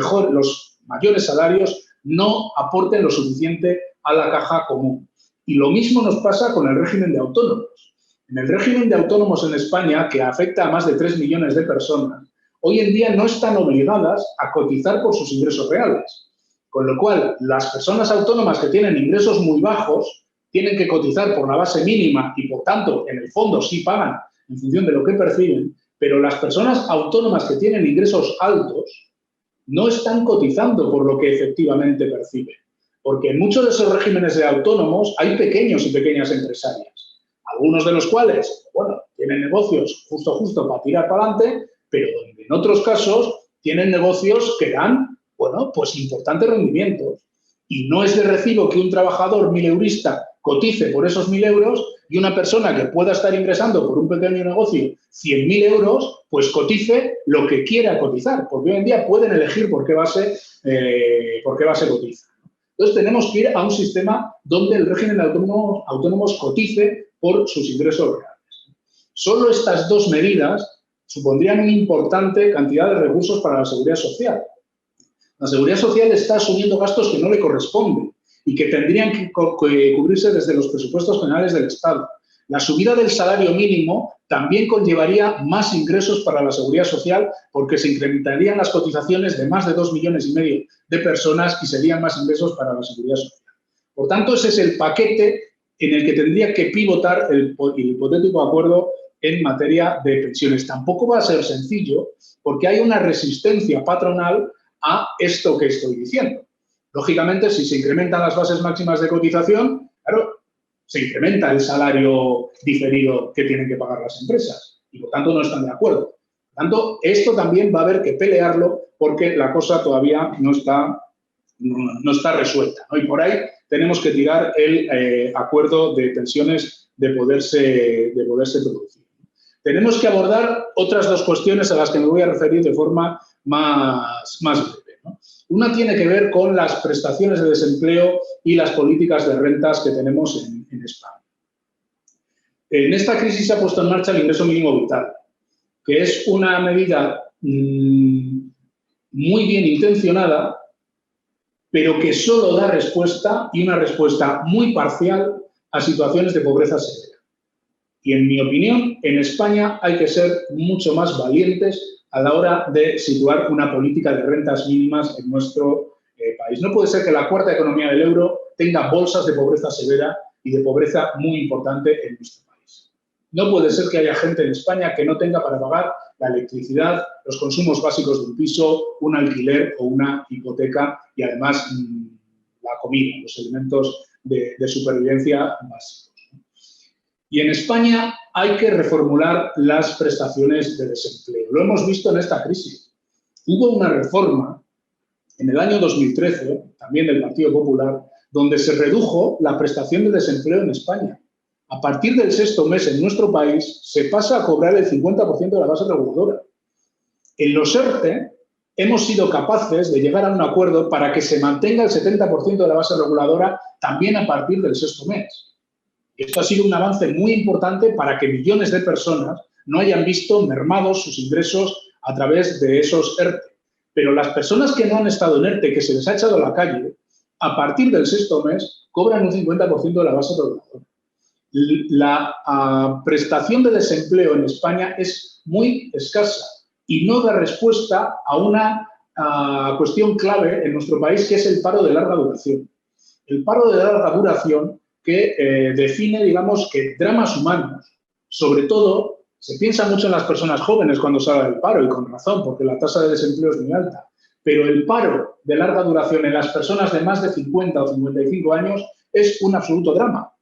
[SPEAKER 3] mayores salarios no aporten lo suficiente a la caja común. Y lo mismo nos pasa con el régimen de autónomos. En el régimen de autónomos en España, que afecta a más de 3 millones de personas, hoy en día no están obligadas a cotizar por sus ingresos reales. Con lo cual, las personas autónomas que tienen ingresos muy bajos tienen que cotizar por la base mínima y, por tanto, en el fondo sí pagan en función de lo que perciben, pero las personas autónomas que tienen ingresos altos no están cotizando por lo que efectivamente perciben. Porque en muchos de esos regímenes de autónomos hay pequeños y pequeñas empresarias. algunos de los cuales, bueno, tienen negocios justo para tirar para adelante, pero en otros casos tienen negocios que dan, bueno, pues importantes rendimientos. Y no es de recibo que un trabajador mileurista cotice por esos 1.000 euros y una persona que pueda estar ingresando por un pequeño negocio 100.000 euros, pues cotice lo que quiera cotizar, porque hoy en día pueden elegir por qué base cotiza. Entonces, tenemos que ir a un sistema donde el régimen de autónomos cotice por sus ingresos reales. Solo estas dos medidas supondrían una importante cantidad de recursos para la seguridad social. La seguridad social está asumiendo gastos que no le corresponden y que tendrían que cubrirse desde los presupuestos generales del Estado. La subida del salario mínimo también conllevaría más ingresos para la seguridad social porque se incrementarían las cotizaciones de más de 2,5 millones de personas y serían más ingresos para la seguridad social. Por tanto, ese es el paquete en el que tendría que pivotar el hipotético acuerdo en materia de pensiones. Tampoco va a ser sencillo porque hay una resistencia patronal a esto que estoy diciendo. Lógicamente, si se incrementan las bases máximas de cotización, claro, se incrementa el salario diferido que tienen que pagar las empresas y, por tanto, no están de acuerdo. Por tanto, esto también va a haber que pelearlo porque la cosa todavía no está resuelta, ¿no? Y por ahí tenemos que tirar el acuerdo de pensiones de poderse producir. Tenemos que abordar otras dos cuestiones a las que me voy a referir de forma más breve, ¿no? Una tiene que ver con las prestaciones de desempleo y las políticas de rentas que tenemos en España. En esta crisis se ha puesto en marcha el ingreso mínimo vital, que es una medida muy bien intencionada, pero que solo da respuesta, y una respuesta muy parcial, a situaciones de pobreza severa. Y en mi opinión, en España hay que ser mucho más valientes a la hora de situar una política de rentas mínimas en nuestro país. No puede ser que la cuarta economía del euro tenga bolsas de pobreza severa y de pobreza muy importante en nuestro país. No puede ser que haya gente en España que no tenga para pagar la electricidad, los consumos básicos de un piso, un alquiler o una hipoteca y además la comida, los elementos de supervivencia básicos. Y en España hay que reformular las prestaciones de desempleo. Lo hemos visto en esta crisis. Hubo una reforma en el año 2013, también del Partido Popular, donde se redujo la prestación de desempleo en España. A partir del 6º mes en nuestro país se pasa a cobrar el 50% de la base reguladora. En los ERTE hemos sido capaces de llegar a un acuerdo para que se mantenga el 70% de la base reguladora también a partir del 6º mes. Esto ha sido un avance muy importante para que millones de personas no hayan visto mermados sus ingresos a través de esos ERTE. Pero las personas que no han estado en ERTE, que se les ha echado a la calle, a partir del 6º mes cobran un 50% de la base reguladora. La prestación de desempleo en España es muy escasa y no da respuesta a una cuestión clave en nuestro país, que es el paro de larga duración. El paro de larga duración que define, digamos, que dramas humanos, sobre todo, se piensa mucho en las personas jóvenes cuando se habla del paro, y con razón, porque la tasa de desempleo es muy alta, pero el paro de larga duración en las personas de más de 50 o 55 años es un absoluto drama.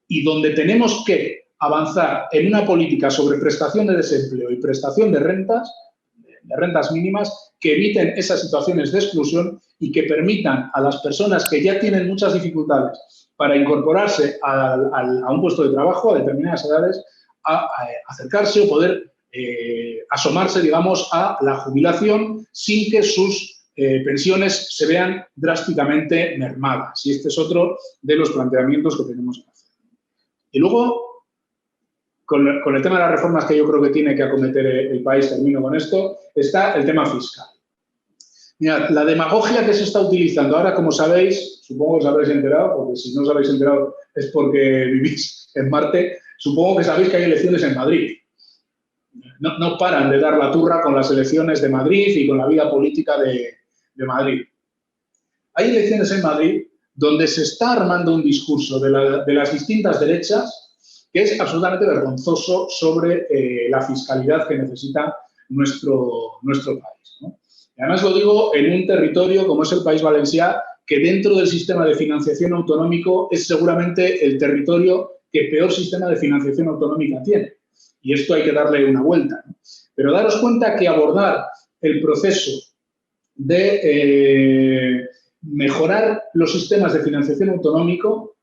[SPEAKER 3] Y donde tenemos que avanzar en una política sobre prestación de desempleo y prestación de rentas mínimas que eviten esas situaciones de exclusión y que permitan a las personas que ya tienen muchas dificultades para incorporarse a un puesto de trabajo a determinadas edades, a acercarse o poder asomarse, digamos, a la jubilación sin que sus pensiones se vean drásticamente mermadas. Y este es otro de los planteamientos que tenemos que hacer. Y luego, con el tema de las reformas que yo creo que tiene que acometer el país, termino con esto, está el tema fiscal. Mirad, la demagogia que se está utilizando ahora, como sabéis, supongo que os habréis enterado, porque si no os habéis enterado es porque vivís en Marte, supongo que sabéis que hay elecciones en Madrid. No paran de dar la turra con las elecciones de Madrid y con la vida política de Madrid. Hay elecciones en Madrid donde se está armando un discurso de las distintas derechas que es absolutamente vergonzoso sobre la fiscalidad que necesita nuestro país, ¿no? Y además lo digo en un territorio como es el País Valencià, que dentro del sistema de financiación autonómico es seguramente el territorio que peor sistema de financiación autonómica tiene. Y esto hay que darle una vuelta, ¿no? Pero daros cuenta que abordar el proceso de mejorar los sistemas de financiación autonómico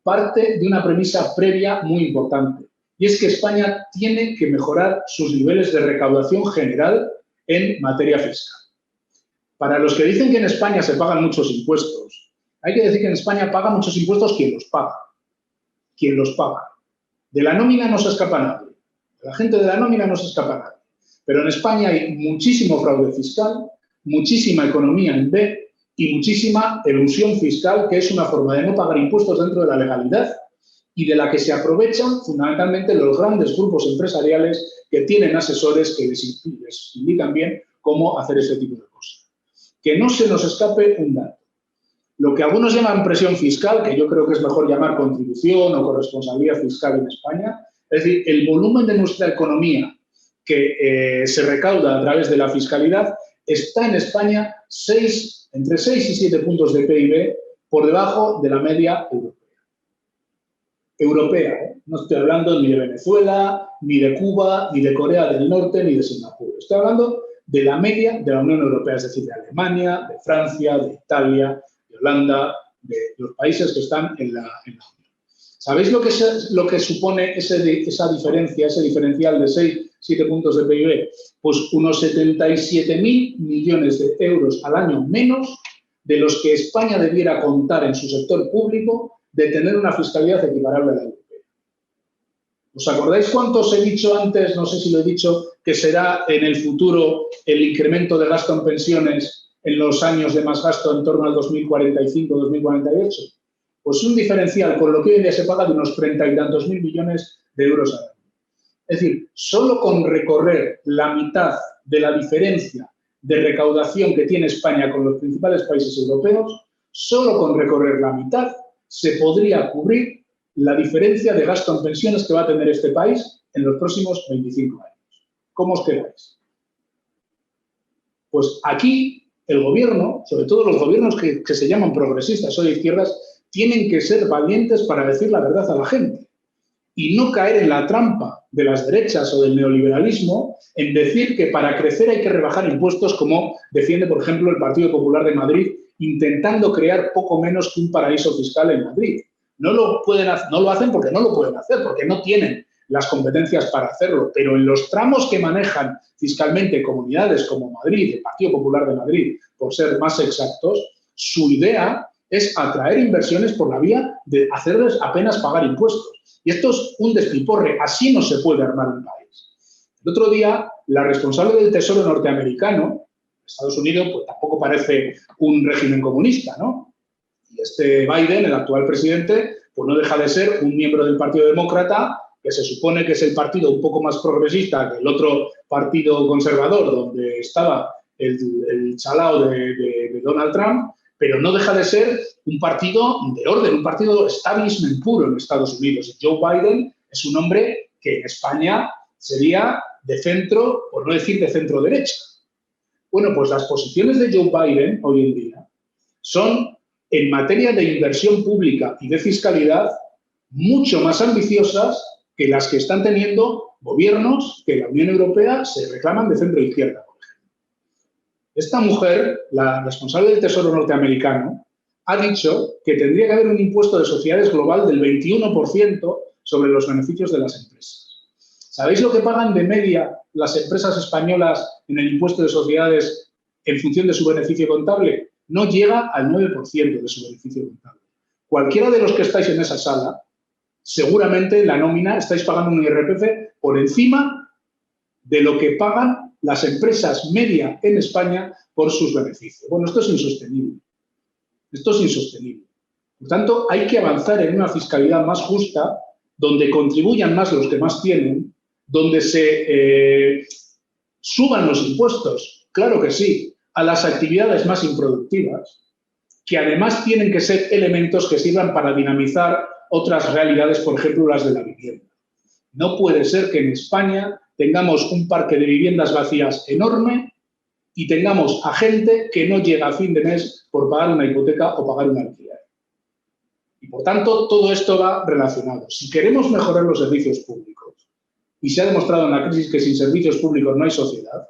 [SPEAKER 3] parte de una premisa previa muy importante. Y es que España tiene que mejorar sus niveles de recaudación general en materia fiscal. Para los que dicen que en España se pagan muchos impuestos, hay que decir que en España paga muchos impuestos quien los paga. Quien los paga. De la nómina no se escapa nadie. De la gente de la nómina no se escapa nadie. Pero en España hay muchísimo fraude fiscal, muchísima economía en B y muchísima elusión fiscal, que es una forma de no pagar impuestos dentro de la legalidad y de la que se aprovechan fundamentalmente los grandes grupos empresariales que tienen asesores que les indican bien cómo hacer ese tipo de cosas. Que no se nos escape un dato. Lo que algunos llaman presión fiscal, que yo creo que es mejor llamar contribución o corresponsabilidad fiscal en España, es decir, el volumen de nuestra economía que se recauda a través de la fiscalidad está en España entre 6 y 7 puntos de PIB por debajo de la media europea. Europea, ¿eh? No estoy hablando ni de Venezuela, ni de Cuba, ni de Corea del Norte, ni de Singapur. Estoy hablando de la media de la Unión Europea, es decir, de Alemania, de Francia, de Italia, de Holanda, de los países que están en la Unión. ¿Sabéis lo que supone esa diferencia, ese diferencial de 6-7 puntos de PIB? Pues unos 77.000 millones de euros al año menos de los que España debiera contar en su sector público de tener una fiscalidad equiparable a la europea. ¿Os acordáis cuánto os he dicho antes, no sé si lo he dicho, que será en el futuro el incremento de gasto en pensiones en los años de más gasto en torno al 2045-2048? Pues un diferencial con lo que hoy en día se paga de unos 30 y tantos mil millones de euros al año. Es decir, solo con recorrer la mitad de la diferencia de recaudación que tiene España con los principales países europeos, solo con recorrer la mitad se podría cubrir la diferencia de gasto en pensiones que va a tener este país en los próximos 25 años. ¿Cómo os quedáis? Pues aquí el gobierno, sobre todo los gobiernos que se llaman progresistas o de izquierdas, tienen que ser valientes para decir la verdad a la gente y no caer en la trampa de las derechas o del neoliberalismo en decir que para crecer hay que rebajar impuestos, como defiende, por ejemplo, el Partido Popular de Madrid, intentando crear poco menos que un paraíso fiscal en Madrid. No lo hacen porque no lo pueden hacer, porque no tienen las competencias para hacerlo, pero en los tramos que manejan fiscalmente comunidades como Madrid, el Partido Popular de Madrid, por ser más exactos, su idea es atraer inversiones por la vía de hacerles apenas pagar impuestos. Y esto es un despiporre, así no se puede armar un país. El otro día, la responsable del Tesoro norteamericano, Estados Unidos, pues tampoco parece un régimen comunista, ¿no? Y este Biden, el actual presidente, pues no deja de ser un miembro del Partido Demócrata, que se supone que es el partido un poco más progresista que el otro partido conservador, donde estaba el chalao de Donald Trump, pero no deja de ser un partido de orden, un partido establishment puro en Estados Unidos. Joe Biden es un hombre que en España sería de centro, por no decir de centro-derecha. Bueno, pues las posiciones de Joe Biden hoy en día son, en materia de inversión pública y de fiscalidad, mucho más ambiciosas que las que están teniendo gobiernos que en la Unión Europea se reclaman de centro-izquierda. Esta mujer, la responsable del Tesoro norteamericano, ha dicho que tendría que haber un impuesto de sociedades global del 21% sobre los beneficios de las empresas. ¿Sabéis lo que pagan de media las empresas españolas en el impuesto de sociedades en función de su beneficio contable? No llega al 9% de su beneficio contable. Cualquiera de los que estáis en esa sala, seguramente en la nómina estáis pagando un IRPF por encima de lo que pagan las empresas media en España por sus beneficios. Bueno, esto es insostenible. Esto es insostenible. Por tanto, hay que avanzar en una fiscalidad más justa, donde contribuyan más los que más tienen, donde se suban los impuestos, claro que sí, a las actividades más improductivas, que además tienen que ser elementos que sirvan para dinamizar otras realidades, por ejemplo, las de la vivienda. No puede ser que en España tengamos un parque de viviendas vacías enorme y tengamos a gente que no llega a fin de mes por pagar una hipoteca o pagar un alquiler. Y, por tanto, todo esto va relacionado. Si queremos mejorar los servicios públicos, y se ha demostrado en la crisis que sin servicios públicos no hay sociedad,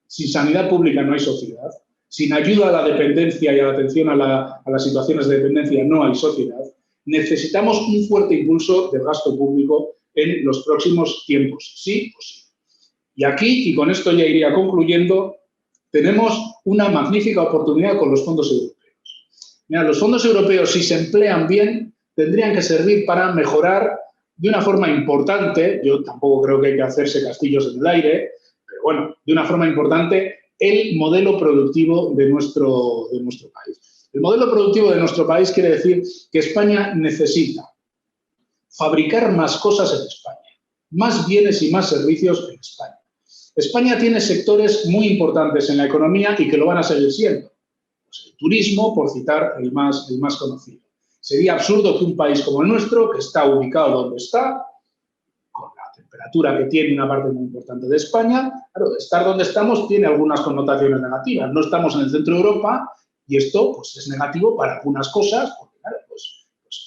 [SPEAKER 3] sin sanidad pública no hay sociedad, sin ayuda a la dependencia y a la atención a las situaciones de dependencia no hay sociedad, necesitamos un fuerte impulso del gasto público en los próximos tiempos, sí o sí. Y aquí, y con esto ya iría concluyendo, tenemos una magnífica oportunidad con los fondos europeos. Mira, los fondos europeos, si se emplean bien, tendrían que servir para mejorar de una forma importante, yo tampoco creo que hay que hacerse castillos en el aire, pero bueno, de una forma importante, el modelo productivo de nuestro país. El modelo productivo de nuestro país quiere decir que España necesita fabricar más cosas en España, más bienes y más servicios en España. España tiene sectores muy importantes en la economía y que lo van a seguir siendo. Pues el turismo, por citar el más conocido. Sería absurdo que un país como el nuestro, que está ubicado donde está, con la temperatura que tiene una parte muy importante de España, claro, estar donde estamos tiene algunas connotaciones negativas. No estamos en el centro de Europa y esto pues, es negativo para algunas cosas, porque claro, pues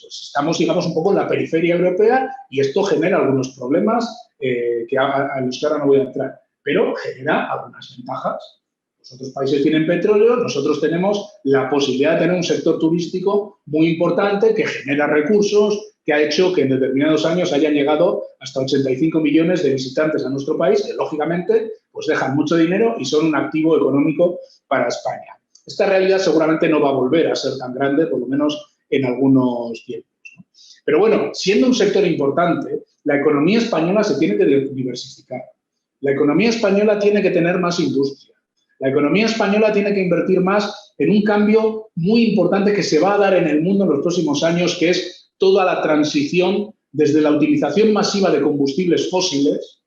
[SPEAKER 3] estamos, digamos, un poco en la periferia europea y esto genera algunos problemas a los que ahora no voy a entrar, pero genera algunas ventajas. Los otros países tienen petróleo, nosotros tenemos la posibilidad de tener un sector turístico muy importante que genera recursos, que ha hecho que en determinados años hayan llegado hasta 85 millones de visitantes a nuestro país, que lógicamente pues dejan mucho dinero y son un activo económico para España. Esta realidad seguramente no va a volver a ser tan grande, por lo menos en algunos tiempos, ¿no? Pero bueno, siendo un sector importante, la economía española se tiene que diversificar. La economía española tiene que tener más industria. La economía española tiene que invertir más en un cambio muy importante que se va a dar en el mundo en los próximos años, que es toda la transición desde la utilización masiva de combustibles fósiles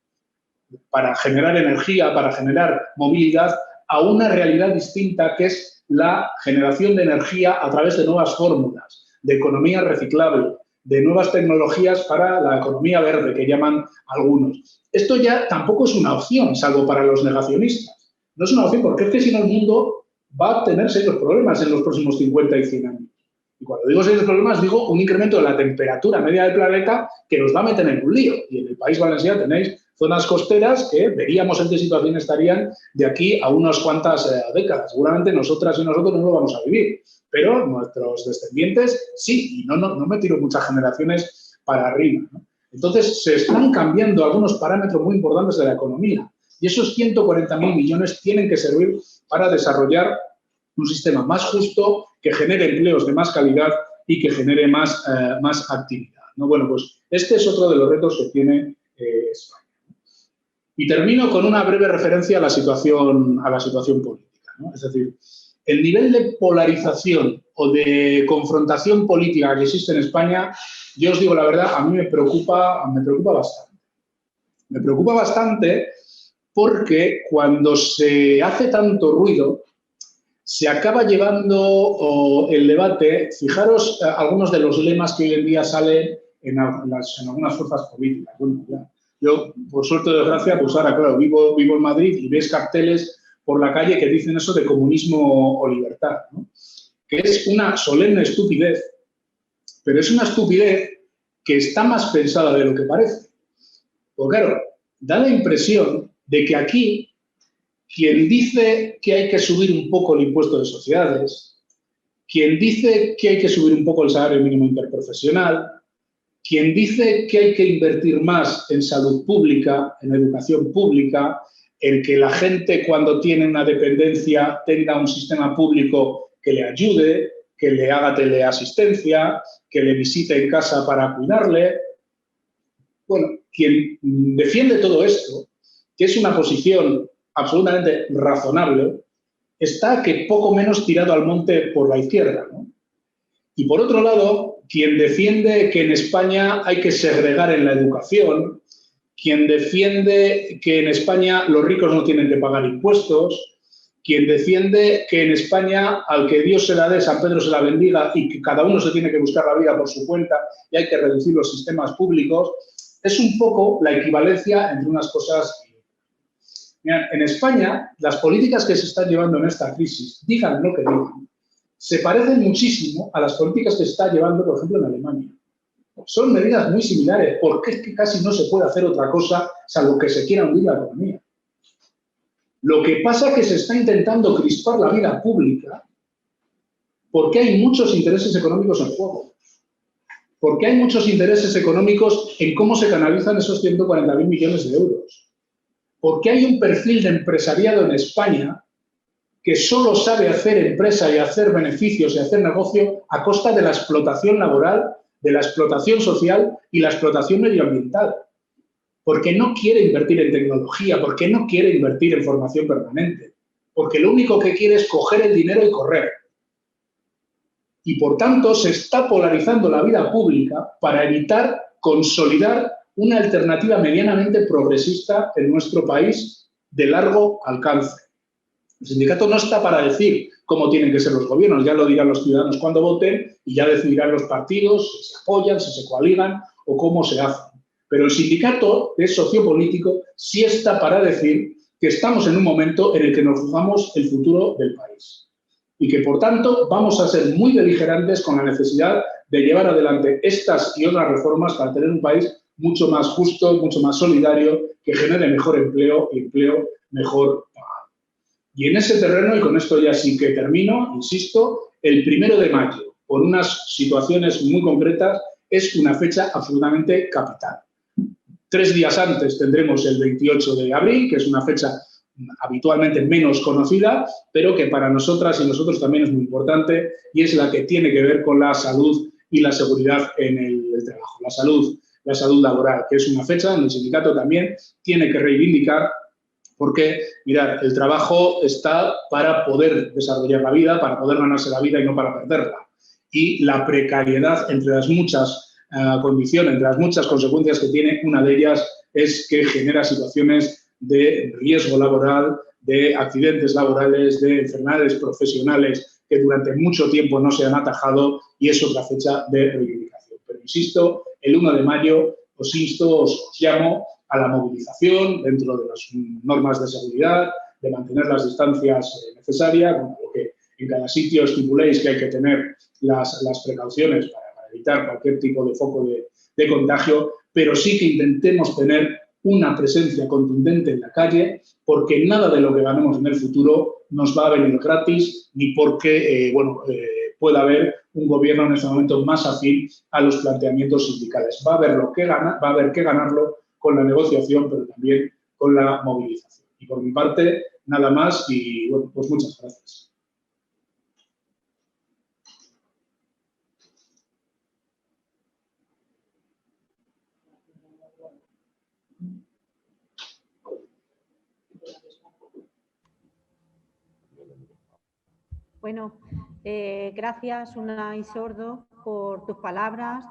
[SPEAKER 3] para generar energía, para generar movilidad, a una realidad distinta que es la generación de energía a través de nuevas fórmulas, de economía reciclable, de nuevas tecnologías para la economía verde, que llaman algunos. Esto ya tampoco es una opción, salvo para los negacionistas. No es una opción porque es que si no el mundo va a tener serios problemas en los próximos 50 y 100 años. Y cuando digo serios problemas, digo un incremento de la temperatura media del planeta que nos va a meter en un lío. Y en el País Valenciano tenéis zonas costeras que veríamos en qué situación estarían de aquí a unas cuantas décadas. Seguramente nosotras y nosotros no lo vamos a vivir, pero nuestros descendientes sí, y no me tiro muchas generaciones para arriba, ¿no? Entonces, se están cambiando algunos parámetros muy importantes de la economía. Y esos 140.000 millones tienen que servir para desarrollar un sistema más justo, que genere empleos de más calidad y que genere más actividad, ¿no? Bueno, pues este es otro de los retos que tiene España. Y termino con una breve referencia a la situación política, ¿no? Es decir, el nivel de polarización o de confrontación política que existe en España, yo os digo la verdad, a mí me preocupa bastante. Me preocupa bastante porque cuando se hace tanto ruido, se acaba llevando el debate. Fijaros algunos de los lemas que hoy en día salen en algunas fuerzas políticas. Bueno, ya, yo, por suerte o desgracia, pues ahora, claro, vivo en Madrid y ves carteles por la calle que dicen eso de comunismo o libertad, ¿no? Que es una solemne estupidez, pero es una estupidez que está más pensada de lo que parece. Porque, claro, da la impresión de que aquí quien dice que hay que subir un poco el impuesto de sociedades, quien dice que hay que subir un poco el salario mínimo interprofesional, quien dice que hay que invertir más en salud pública, en educación pública, en que la gente cuando tiene una dependencia tenga un sistema público que le ayude, que le haga teleasistencia, que le visite en casa para cuidarle. Bueno, quien defiende todo esto, que es una posición absolutamente razonable, está que poco menos tirado al monte por la izquierda, ¿no? Y por otro lado, quien defiende que en España hay que segregar en la educación, quien defiende que en España los ricos no tienen que pagar impuestos, quien defiende que en España al que Dios se la dé, San Pedro se la bendiga y que cada uno se tiene que buscar la vida por su cuenta y hay que reducir los sistemas públicos, es un poco la equivalencia entre unas cosas. Mirad, en España, las políticas que se están llevando en esta crisis, digan lo que digan, se parecen muchísimo a las políticas que se está llevando, por ejemplo, en Alemania. Son medidas muy similares, porque es que casi no se puede hacer otra cosa salvo que se quiera hundir la economía. Lo que pasa es que se está intentando crispar la vida pública porque hay muchos intereses económicos en juego. Porque hay muchos intereses económicos en cómo se canalizan esos 140.000 millones de euros. Porque hay un perfil de empresariado en España que solo sabe hacer empresa y hacer beneficios y hacer negocio a costa de la explotación laboral, de la explotación social y la explotación medioambiental. Porque no quiere invertir en tecnología, porque no quiere invertir en formación permanente, porque lo único que quiere es coger el dinero y correr. Y, por tanto, se está polarizando la vida pública para evitar consolidar una alternativa medianamente progresista en nuestro país de largo alcance. El sindicato no está para decir cómo tienen que ser los gobiernos, ya lo dirán los ciudadanos cuando voten y ya decidirán los partidos si se apoyan, si se coaligan o cómo se hacen. Pero el sindicato, que es sociopolítico, sí está para decir que estamos en un momento en el que nos jugamos el futuro del país y que, por tanto, vamos a ser muy beligerantes con la necesidad de llevar adelante estas y otras reformas para tener un país mucho más justo, mucho más solidario, que genere mejor empleo y empleo mejor pagado. Y en ese terreno, y con esto ya sí que termino, insisto, el 1 de mayo, por unas situaciones muy concretas, es una fecha absolutamente capital. 3 días antes tendremos el 28 de abril, que es una fecha habitualmente menos conocida, pero que para nosotras y nosotros también es muy importante y es la que tiene que ver con la salud y la seguridad en el trabajo. La salud laboral, que es una fecha donde el sindicato también tiene que reivindicar porque, mirad, el trabajo está para poder desarrollar la vida, para poder ganarse la vida y no para perderla. Y la precariedad, entre las muchas condiciones, entre las muchas consecuencias que tiene, una de ellas es que genera situaciones de riesgo laboral, de accidentes laborales, de enfermedades profesionales que durante mucho tiempo no se han atajado y es otra fecha de reivindicación. Pero insisto, el 1 de mayo os insto, os llamo a la movilización dentro de las normas de seguridad, de mantener las distancias necesarias, lo que en cada sitio estipuléis que hay que tener las precauciones para evitar cualquier tipo de foco de contagio, pero sí que intentemos tener una presencia contundente en la calle, porque nada de lo que ganemos en el futuro nos va a venir gratis, ni porque pueda haber un gobierno en este momento más afín a los planteamientos sindicales. Va a haber que ganarlo con la negociación, pero también con la movilización. Y por mi parte, nada más y, bueno, pues muchas gracias.
[SPEAKER 1] Bueno, gracias, Unai Sordo, por tus palabras,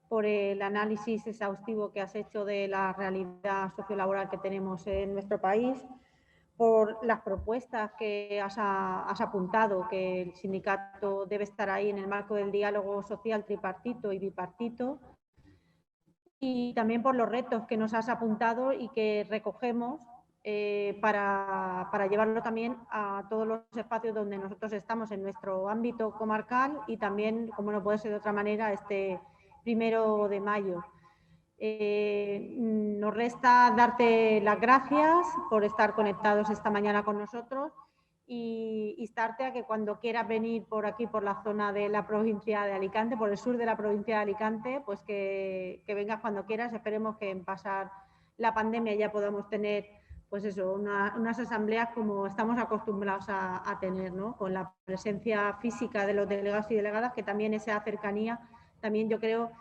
[SPEAKER 1] por el análisis exhaustivo que has hecho de la realidad sociolaboral que tenemos en nuestro país, por las propuestas que has apuntado, que el sindicato debe estar ahí en el marco del diálogo social tripartito y bipartito, y también por los retos que nos has apuntado y que recogemos para llevarlo también a todos los espacios donde nosotros estamos en nuestro ámbito comarcal y también, como no puede ser de otra manera, este 1 de mayo. Nos resta darte las gracias por estar conectados esta mañana con nosotros y instarte a que cuando quieras venir por aquí, por la zona de la provincia de Alicante, por el sur de la provincia de Alicante, pues que vengas cuando quieras. Esperemos que en pasar la pandemia ya podamos tener pues eso, unas asambleas como estamos acostumbrados a tener, ¿no? Con la presencia física de los delegados y delegadas, que también esa cercanía, también yo creo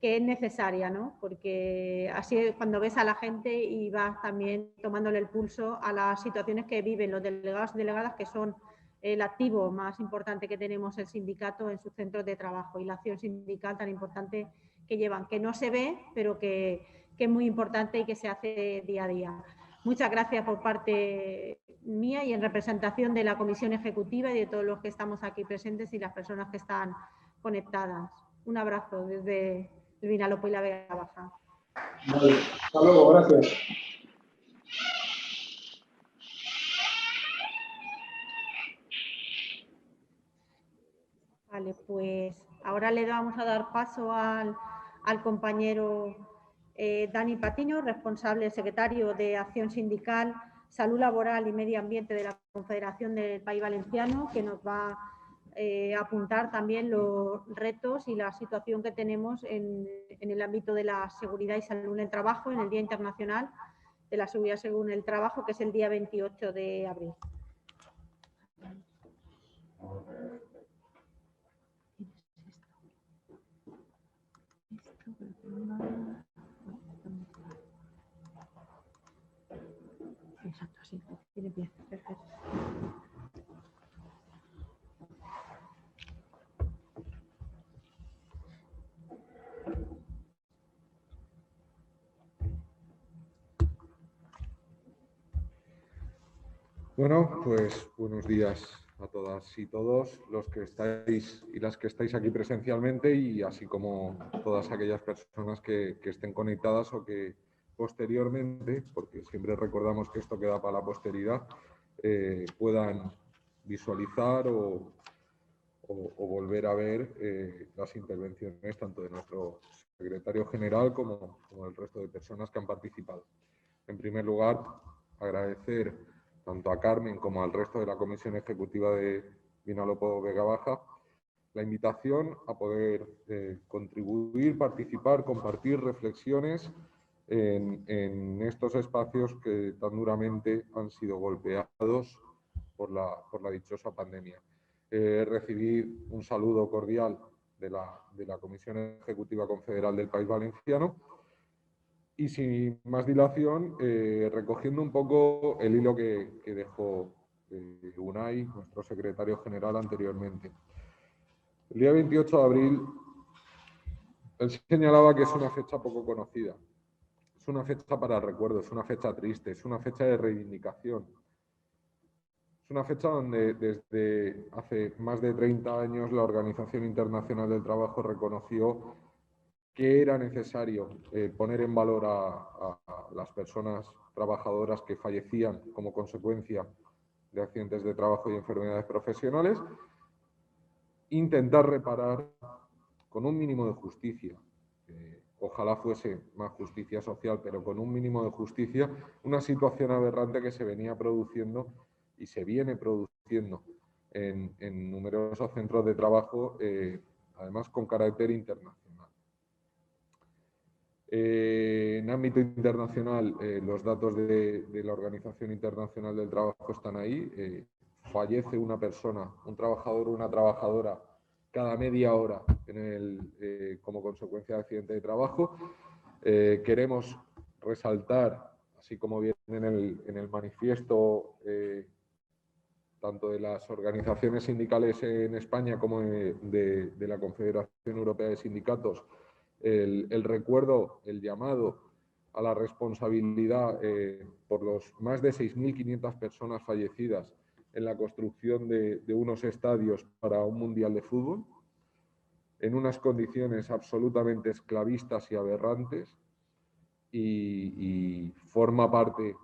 [SPEAKER 1] que es necesaria, ¿no? Porque así es cuando ves a la gente y vas también tomándole el pulso a las situaciones que viven los delegados y delegadas, que son el activo más importante que tenemos el sindicato en sus centros de trabajo y la acción sindical tan importante que llevan, que no se ve, pero que es muy importante y que se hace día a día. Muchas gracias por parte mía y en representación de la Comisión Ejecutiva y de todos los que estamos aquí presentes y las personas que están conectadas. Un abrazo desde el Vinalopó y la Vega Baja.
[SPEAKER 3] Vale, hasta luego, gracias.
[SPEAKER 1] Vale, pues ahora le vamos a dar paso al compañero Dani Patiño, responsable secretario de Acción Sindical, Salud Laboral y Medio Ambiente de la Confederación del País Valenciano, que nos va a apuntar también los retos y la situación que tenemos en el ámbito de la seguridad y salud en el trabajo en el Día Internacional de la Seguridad según el Trabajo, que es el día 28 de abril. Exacto, sí, tiene pie, perfecto.
[SPEAKER 4] Bueno, pues buenos días a todas y todos los que estáis y las que estáis aquí presencialmente, y así como todas aquellas personas que estén conectadas o que posteriormente, porque siempre recordamos que esto queda para la posteridad, puedan visualizar o volver a ver las intervenciones tanto de nuestro secretario general como del resto de personas que han participado. En primer lugar, agradecer tanto a Carmen como al resto de la Comisión Ejecutiva de Vinalopó Vega Baja la invitación a poder contribuir, participar, compartir reflexiones en estos espacios que tan duramente han sido golpeados por la dichosa pandemia. Recibir un saludo cordial de la Comisión Ejecutiva Confederal del País Valenciano. Y sin más dilación, recogiendo un poco el hilo que dejó Unai, nuestro secretario general, anteriormente. El día 28 de abril, él señalaba que es una fecha poco conocida. Es una fecha para recuerdo, es una fecha triste, es una fecha de reivindicación. Es una fecha donde desde hace más de 30 años la Organización Internacional del Trabajo reconoció que era necesario poner en valor a las personas trabajadoras que fallecían como consecuencia de accidentes de trabajo y enfermedades profesionales, intentar reparar con un mínimo de justicia, ojalá fuese más justicia social, pero con un mínimo de justicia, una situación aberrante que se venía produciendo y se viene produciendo en numerosos centros de trabajo, además con carácter internacional. En ámbito internacional, los datos de la Organización Internacional del Trabajo están ahí. Fallece una persona, un trabajador o una trabajadora cada media hora como consecuencia de accidente de trabajo. Queremos resaltar, así como viene en el manifiesto tanto de las organizaciones sindicales en España como de la Confederación Europea de Sindicatos, el recuerdo, el llamado a la responsabilidad por los más de 6.500 personas fallecidas en la construcción de unos estadios para un mundial de fútbol, en unas condiciones absolutamente esclavistas y aberrantes, y forma parte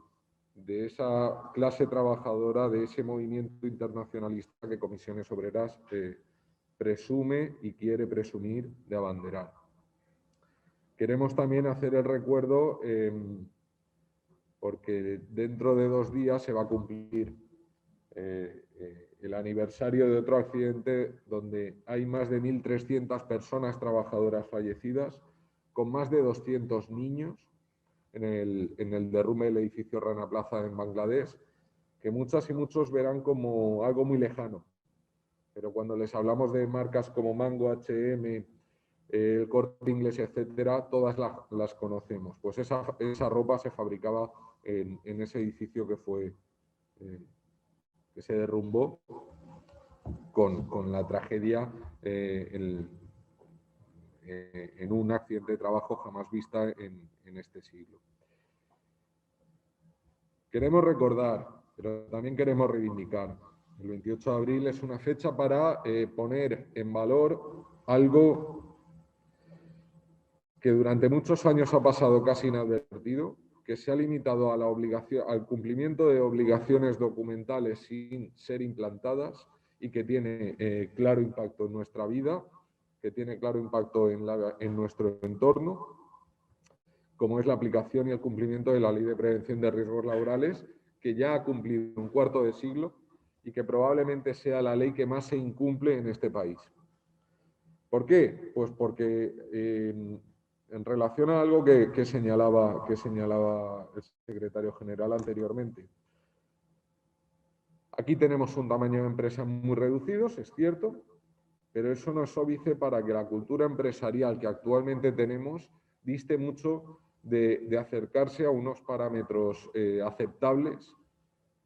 [SPEAKER 4] de esa clase trabajadora, de ese movimiento internacionalista que Comisiones Obreras presume y quiere presumir de abanderar. Queremos también hacer el recuerdo porque dentro de 2 días se va a cumplir el aniversario de otro accidente donde hay más de 1.300 personas trabajadoras fallecidas, con más de 200 niños en el derrumbe del edificio Rana Plaza en Bangladesh, que muchas y muchos verán como algo muy lejano. Pero cuando les hablamos de marcas como Mango, H&M, el Corte Inglés, etcétera, todas las conocemos. Pues esa ropa se fabricaba en ese edificio que se derrumbó con la tragedia en un accidente de trabajo jamás vista en este siglo. Queremos recordar, pero también queremos reivindicar. El 28 de abril es una fecha para poner en valor algo que durante muchos años ha pasado casi inadvertido, que se ha limitado a al cumplimiento de obligaciones documentales sin ser implantadas y que tiene claro impacto en nuestra vida, que tiene claro impacto en nuestro entorno, como es la aplicación y el cumplimiento de la Ley de Prevención de Riesgos Laborales, que ya ha cumplido un cuarto de siglo y que probablemente sea la ley que más se incumple en este país. ¿Por qué? Pues porque en relación a algo que señalaba el secretario general anteriormente, aquí tenemos un tamaño de empresa muy reducido, es cierto, pero eso no es óbice para que la cultura empresarial que actualmente tenemos diste mucho de acercarse a unos parámetros aceptables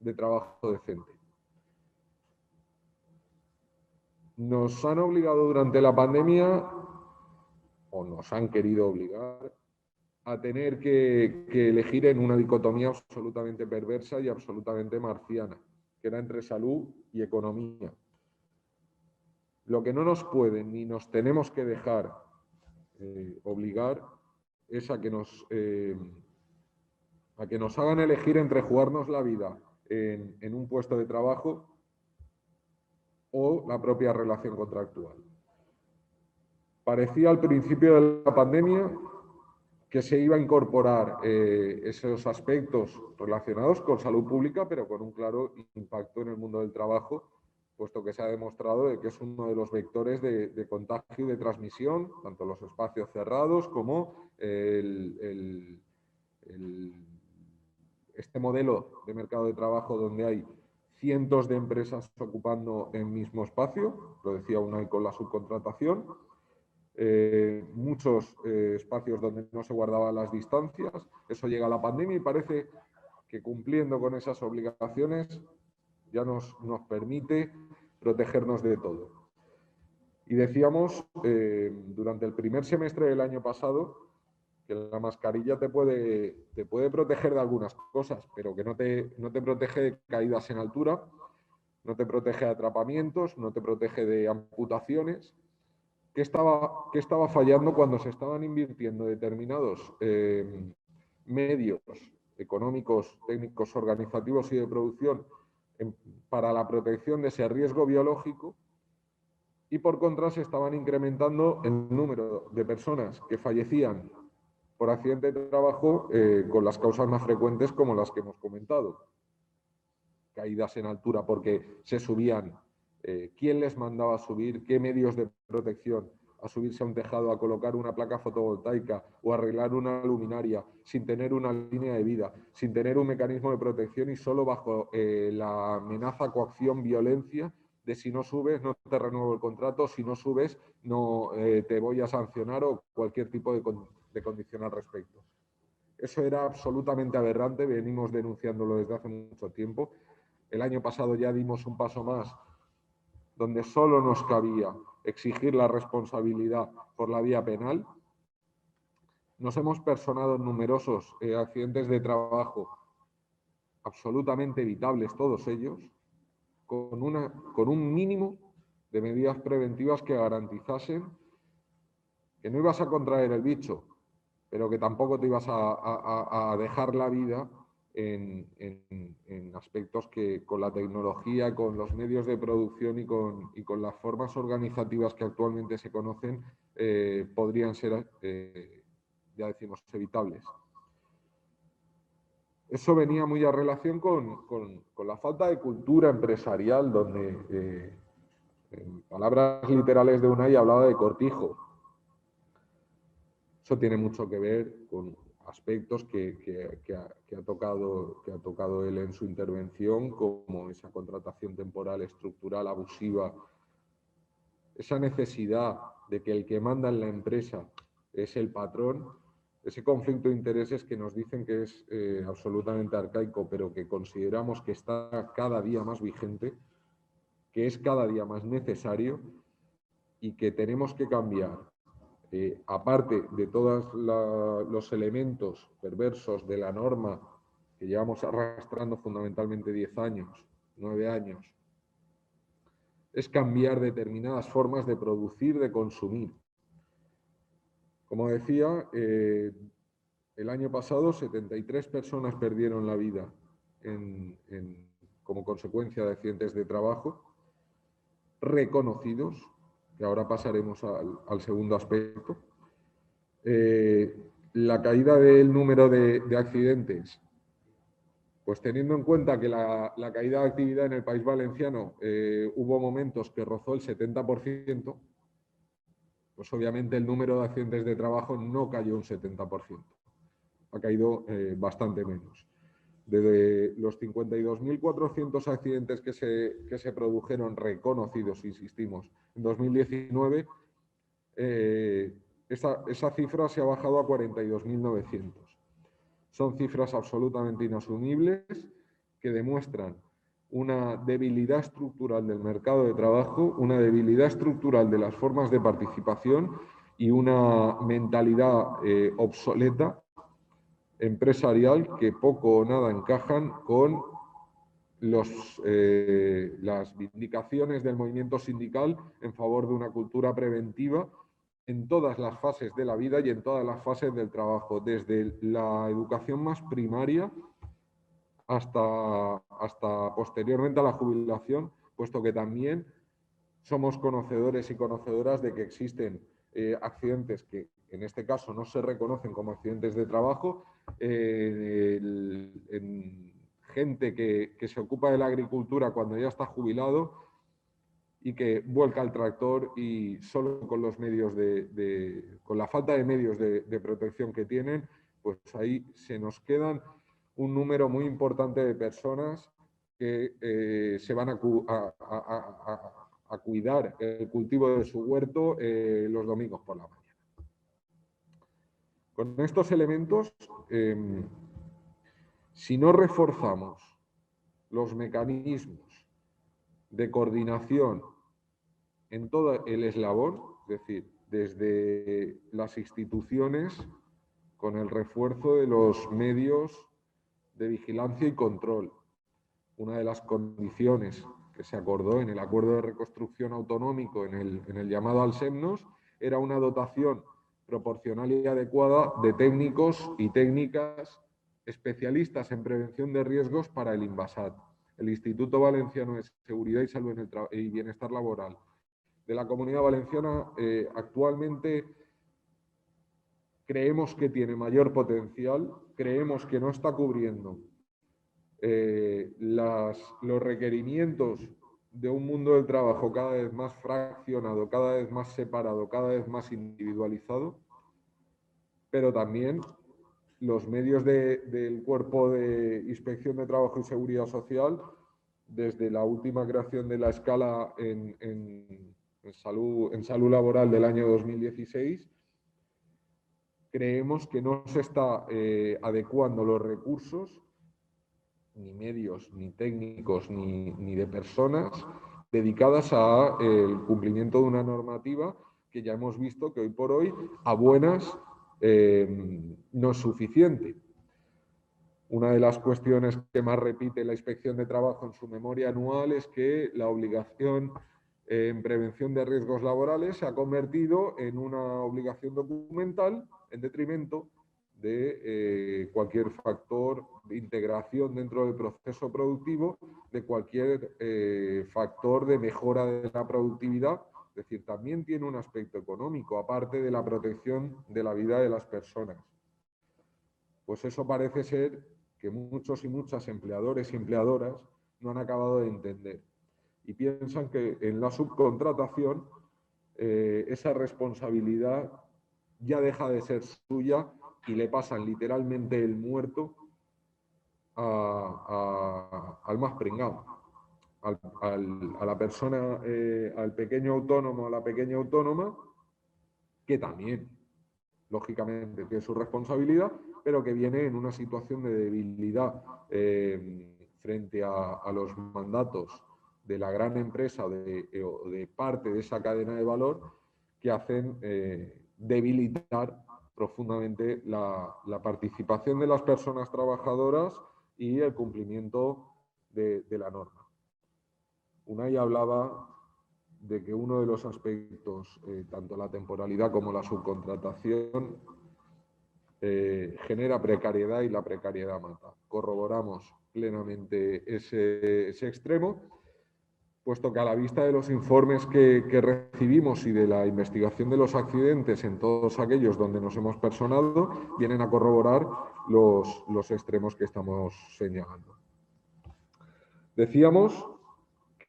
[SPEAKER 4] de trabajo decente. Nos han obligado durante la pandemia, o nos han querido obligar, a tener que elegir en una dicotomía absolutamente perversa y absolutamente marciana, que era entre salud y economía. Lo que no nos pueden ni nos tenemos que dejar obligar es a que nos hagan elegir entre jugarnos la vida en un puesto de trabajo o la propia relación contractual. Parecía al principio de la pandemia que se iba a incorporar esos aspectos relacionados con salud pública, pero con un claro impacto en el mundo del trabajo, puesto que se ha demostrado que es uno de los vectores de contagio y de transmisión, tanto los espacios cerrados como este modelo de mercado de trabajo donde hay cientos de empresas ocupando el mismo espacio, lo decía Unai con la subcontratación, muchos espacios donde no se guardaban las distancias. Eso llega a la pandemia y parece que cumpliendo con esas obligaciones ya nos permite protegernos de todo. Y decíamos durante el primer semestre del año pasado que la mascarilla te puede proteger de algunas cosas, pero que no te protege de caídas en altura, no te protege de atrapamientos, no te protege de amputaciones. ¿Qué estaba fallando cuando se estaban invirtiendo determinados medios económicos, técnicos, organizativos y de producción para la protección de ese riesgo biológico? Y por contra se estaban incrementando el número de personas que fallecían por accidente de trabajo con las causas más frecuentes como las que hemos comentado. Caídas en altura porque se subían. ¿Quién les mandaba a subir? ¿Qué medios de protección? A subirse a un tejado, a colocar una placa fotovoltaica o a arreglar una luminaria sin tener una línea de vida, sin tener un mecanismo de protección y solo bajo la amenaza, coacción, violencia de si no subes no te renuevo el contrato, si no subes no te voy a sancionar o cualquier tipo de condición al respecto. Eso era absolutamente aberrante, venimos denunciándolo desde hace mucho tiempo. El año pasado ya dimos un paso más, donde solo nos cabía exigir la responsabilidad por la vía penal. Nos hemos personado en numerosos accidentes de trabajo, absolutamente evitables todos ellos, con un mínimo de medidas preventivas que garantizasen que no ibas a contraer el bicho, pero que tampoco te ibas a dejar la vida en aspectos que con la tecnología, con los medios de producción y con las formas organizativas que actualmente se conocen, podrían ser, ya decimos, evitables. Eso venía muy a relación con la falta de cultura empresarial, donde, en palabras literales de Unai, hablaba de cortijo. Eso tiene mucho que ver con aspectos que ha tocado él en su intervención, como esa contratación temporal, estructural, abusiva, esa necesidad de que el que manda en la empresa es el patrón, ese conflicto de intereses que nos dicen que es absolutamente arcaico, pero que consideramos que está cada día más vigente, que es cada día más necesario y que tenemos que cambiar. Aparte de todos los elementos perversos de la norma que llevamos arrastrando fundamentalmente 10 años, 9 años, es cambiar determinadas formas de producir, de consumir. Como decía, el año pasado 73 personas perdieron la vida como consecuencia de accidentes de trabajo. reconocidos, que ahora pasaremos al segundo aspecto. La caída del número de accidentes, pues teniendo en cuenta que la caída de actividad en el País Valenciano hubo momentos que rozó el 70%, pues obviamente el número de accidentes de trabajo no cayó un 70%, ha caído bastante menos. Desde los 52.400 accidentes que se produjeron reconocidos, insistimos, en 2019, esa cifra se ha bajado a 42.900. Son cifras absolutamente inasumibles que demuestran una debilidad estructural del mercado de trabajo, una debilidad estructural de las formas de participación y una mentalidad obsoleta empresarial que poco o nada encajan con las vindicaciones del movimiento sindical en favor de una cultura preventiva en todas las fases de la vida y en todas las fases del trabajo, desde la educación más primaria hasta posteriormente a la jubilación, puesto que también somos conocedores y conocedoras de que existen accidentes que en este caso no se reconocen como accidentes de trabajo, en gente que se ocupa de la agricultura cuando ya está jubilado y que vuelca el tractor y solo con los medios con la falta de medios de protección que tienen, pues ahí se nos quedan un número muy importante de personas que se van a cuidar el cultivo de su huerto los domingos por la mañana. Con estos elementos, si no reforzamos los mecanismos de coordinación en todo el eslabón, es decir, desde las instituciones, con el refuerzo de los medios de vigilancia y control. Una de las condiciones que se acordó en el Acuerdo de Reconstrucción Autonómico, en el llamado Alsemnos, era una dotación proporcional y adecuada de técnicos y técnicas especialistas en prevención de riesgos para el INVASAT, el Instituto Valenciano de Seguridad y Salud y Bienestar Laboral de la Comunidad Valenciana. Actualmente creemos que tiene mayor potencial, creemos que no está cubriendo los requerimientos de un mundo del trabajo cada vez más fraccionado, cada vez más separado, cada vez más individualizado, pero también los medios del Cuerpo de Inspección de Trabajo y Seguridad Social, desde la última creación de la escala en salud laboral del año 2016, creemos que no se está adecuando los recursos, ni medios, ni técnicos, ni de personas dedicadas al cumplimiento de una normativa que ya hemos visto que hoy por hoy, a buenas, no es suficiente. Una de las cuestiones que más repite la Inspección de Trabajo en su memoria anual es que la obligación en prevención de riesgos laborales se ha convertido en una obligación documental en detrimento de cualquier factor de integración dentro del proceso productivo, de cualquier factor de mejora de la productividad. Es decir, también tiene un aspecto económico, aparte de la protección de la vida de las personas. Pues eso parece ser que muchos y muchas empleadores y empleadoras no han acabado de entender y piensan que en la subcontratación esa responsabilidad ya deja de ser suya y le pasan literalmente el muerto al más pringado, a la persona, al pequeño autónomo, a la pequeña autónoma, que también, lógicamente, tiene su responsabilidad, pero que viene en una situación de debilidad frente a los mandatos de la gran empresa o de parte de esa cadena de valor que hacen debilitar profundamente la participación de las personas trabajadoras y el cumplimiento de la norma. Unai hablaba de que uno de los aspectos, tanto la temporalidad como la subcontratación, genera precariedad y la precariedad mata. Corroboramos plenamente ese extremo, puesto que a la vista de los informes que recibimos y de la investigación de los accidentes en todos aquellos donde nos hemos personado, vienen a corroborar los extremos que estamos señalando. Decíamos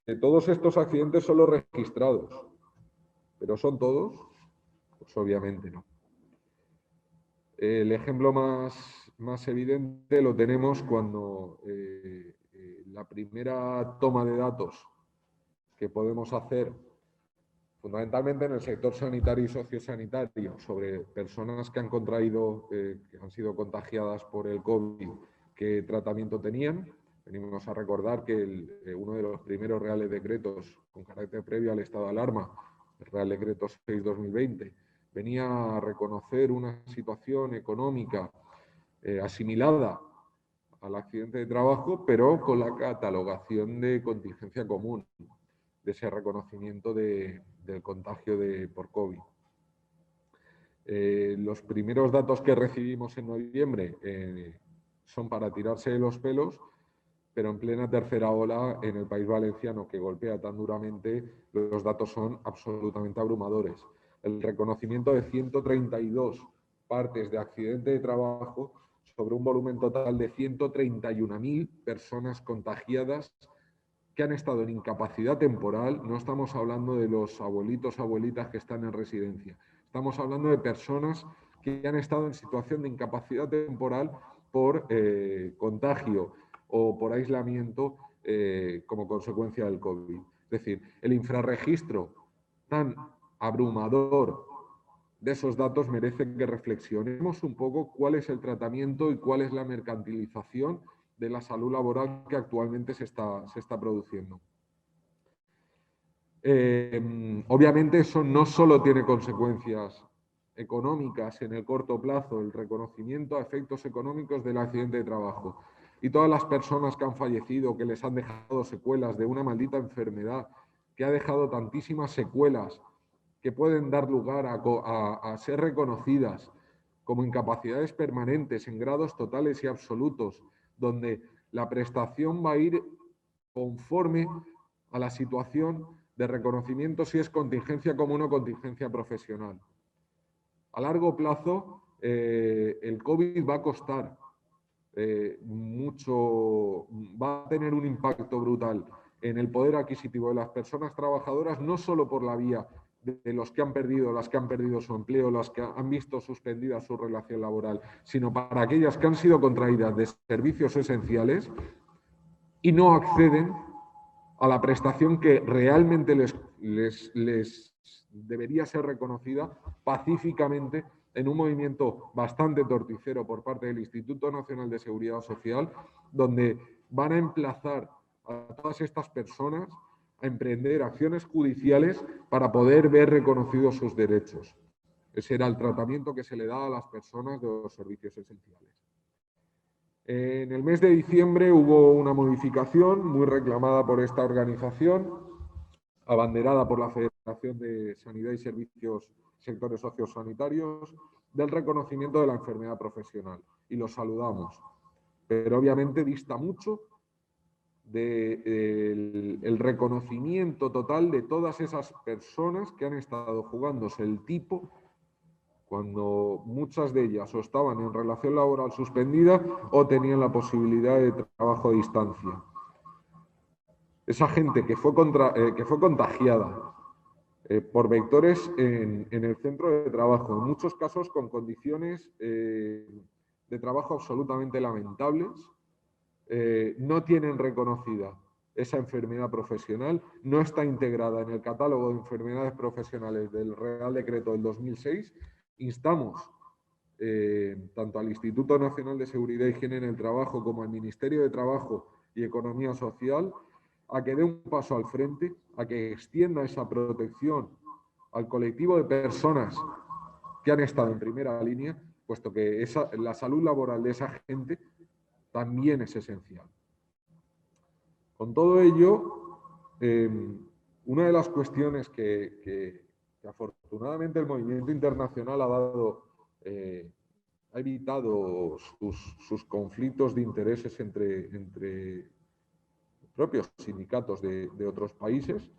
[SPEAKER 4] que todos estos accidentes son los registrados, ¿pero son todos? Pues obviamente no. El ejemplo más evidente lo tenemos cuando la primera toma de datos que podemos hacer, fundamentalmente en el sector sanitario y sociosanitario, sobre personas que han contraído, que han sido contagiadas por el COVID, qué tratamiento tenían. Venimos a recordar que uno de los primeros reales decretos con carácter previo al estado de alarma, el Real Decreto 6/2020, venía a reconocer una situación económica asimilada al accidente de trabajo, pero con la catalogación de contingencia común, de ese reconocimiento del contagio por COVID. Los primeros datos que recibimos en noviembre son para tirarse de los pelos, pero en plena tercera ola en el País Valenciano, que golpea tan duramente, los datos son absolutamente abrumadores. El reconocimiento de 132 partes de accidente de trabajo sobre un volumen total de 131.000 personas contagiadas que han estado en incapacidad temporal. No estamos hablando de los abuelitos, abuelitas que están en residencia. Estamos hablando de personas que han estado en situación de incapacidad temporal por contagio o por aislamiento como consecuencia del COVID. Es decir, el infrarregistro tan abrumador de esos datos merece que reflexionemos un poco cuál es el tratamiento y cuál es la mercantilización de la salud laboral que actualmente se está produciendo. Obviamente eso no solo tiene consecuencias económicas en el corto plazo, el reconocimiento a efectos económicos del accidente de trabajo y todas las personas que han fallecido, que les han dejado secuelas de una maldita enfermedad, que ha dejado tantísimas secuelas que pueden dar lugar a ser reconocidas como incapacidades permanentes en grados totales y absolutos, donde la prestación va a ir conforme a la situación de reconocimiento si es contingencia común o contingencia profesional. A largo plazo, el COVID va a costar mucho, va a tener un impacto brutal en el poder adquisitivo de las personas trabajadoras, no solo por la vía de los que han perdido, las que han perdido su empleo, las que han visto suspendida su relación laboral, sino para aquellas que han sido contraídas de servicios esenciales y no acceden a la prestación que realmente les debería ser reconocida pacíficamente en un movimiento bastante torticero por parte del Instituto Nacional de Seguridad Social, donde van a emplazar a todas estas personas a emprender acciones judiciales para poder ver reconocidos sus derechos. Ese era el tratamiento que se le da a las personas de los servicios esenciales. En el mes de diciembre hubo una modificación muy reclamada por esta organización, abanderada por la Federación de Sanidad y Servicios Sectores Sociosanitarios, del reconocimiento de la enfermedad profesional. Y lo saludamos. Pero obviamente dista mucho del reconocimiento total de todas esas personas que han estado jugándose el tipo cuando muchas de ellas o estaban en relación laboral suspendida o tenían la posibilidad de trabajo a distancia. Esa gente que fue contagiada por vectores en el centro de trabajo, en muchos casos con condiciones de trabajo absolutamente lamentables, no tienen reconocida esa enfermedad profesional, no está integrada en el catálogo de enfermedades profesionales del Real Decreto del 2006. Instamos tanto al Instituto Nacional de Seguridad e Higiene en el Trabajo como al Ministerio de Trabajo y Economía Social a que dé un paso al frente, a que extienda esa protección al colectivo de personas que han estado en primera línea, puesto que la salud laboral de esa gente también es esencial. Con todo ello, una de las cuestiones que afortunadamente el movimiento internacional ha evitado sus conflictos de intereses entre propios sindicatos de otros países,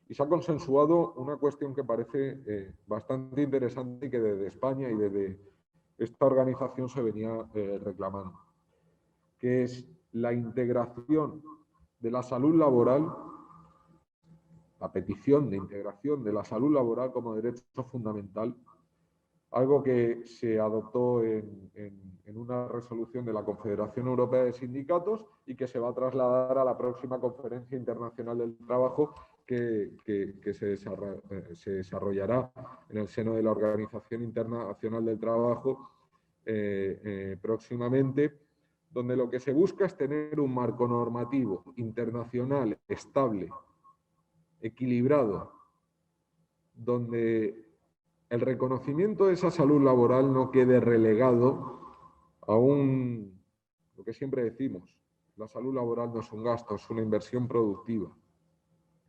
[SPEAKER 4] y se ha consensuado una cuestión que parece bastante interesante y que desde España y desde esta organización se venía reclamando, que es la integración de la salud laboral, la petición de integración de la salud laboral como derecho fundamental, algo que se adoptó en una resolución de la Confederación Europea de Sindicatos y que se va a trasladar a la próxima Conferencia Internacional del Trabajo que se desarrollará en el seno de la Organización Internacional del Trabajo próximamente, donde lo que se busca es tener un marco normativo internacional estable, equilibrado, donde el reconocimiento de esa salud laboral no quede relegado a lo que siempre decimos, la salud laboral no es un gasto, es una inversión productiva.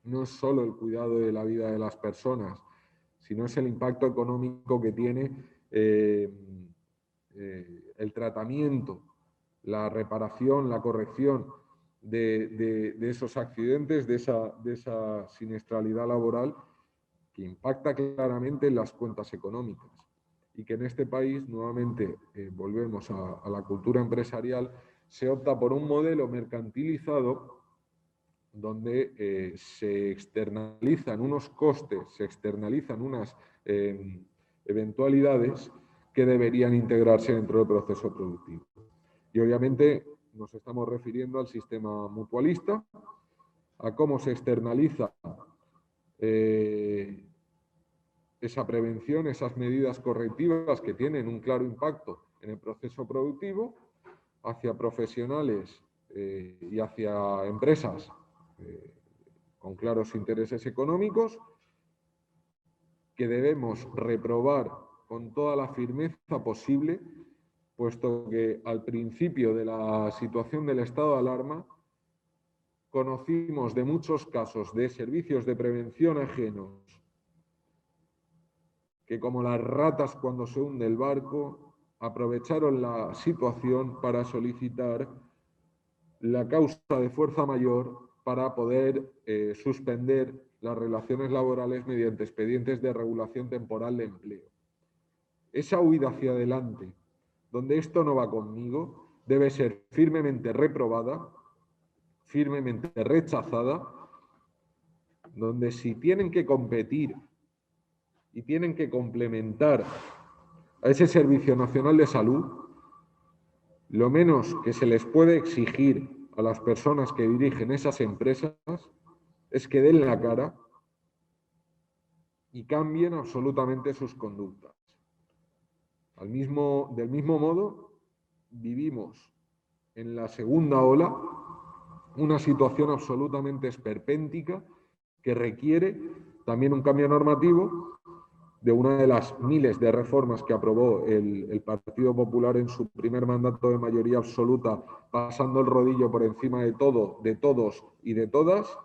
[SPEAKER 4] No es solo el cuidado de la vida de las personas, sino es el impacto económico que tiene el tratamiento, la reparación, la corrección de esos accidentes, de esa siniestralidad laboral que impacta claramente en las cuentas económicas y que en este país, nuevamente, volvemos a la cultura empresarial, se opta por un modelo mercantilizado donde se externalizan unos costes, se externalizan unas eventualidades que deberían integrarse dentro del proceso productivo. Y obviamente nos estamos refiriendo al sistema mutualista, a cómo se externaliza esa prevención, esas medidas correctivas que tienen un claro impacto en el proceso productivo hacia profesionales y hacia empresas con claros intereses económicos, que debemos reprobar con toda la firmeza posible, puesto que al principio de la situación del estado de alarma conocimos de muchos casos de servicios de prevención ajenos que, como las ratas cuando se hunde el barco, aprovecharon la situación para solicitar la causa de fuerza mayor para poder suspender las relaciones laborales mediante expedientes de regulación temporal de empleo. Esa huida hacia adelante, donde esto no va conmigo, debe ser firmemente reprobada, firmemente rechazada, donde si tienen que competir y tienen que complementar a ese Servicio Nacional de Salud, lo menos que se les puede exigir a las personas que dirigen esas empresas es que den la cara y cambien absolutamente sus conductas. Del mismo modo, vivimos en la segunda ola una situación absolutamente esperpéntica que requiere también un cambio normativo de una de las miles de reformas que aprobó el Partido Popular en su primer mandato de mayoría absoluta, pasando el rodillo por encima de todo, de todos y de todas,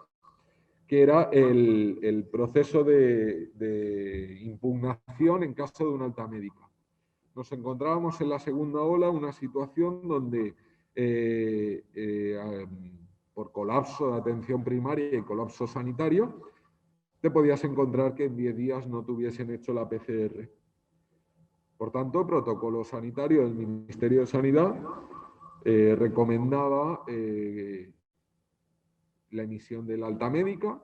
[SPEAKER 4] que era el proceso de impugnación en caso de una alta médica. Nos encontrábamos en la segunda ola una situación donde por colapso de atención primaria y colapso sanitario, te podías encontrar que en 10 días no te hubiesen hecho la PCR. Por tanto, el protocolo sanitario del Ministerio de Sanidad recomendaba la emisión del alta médica,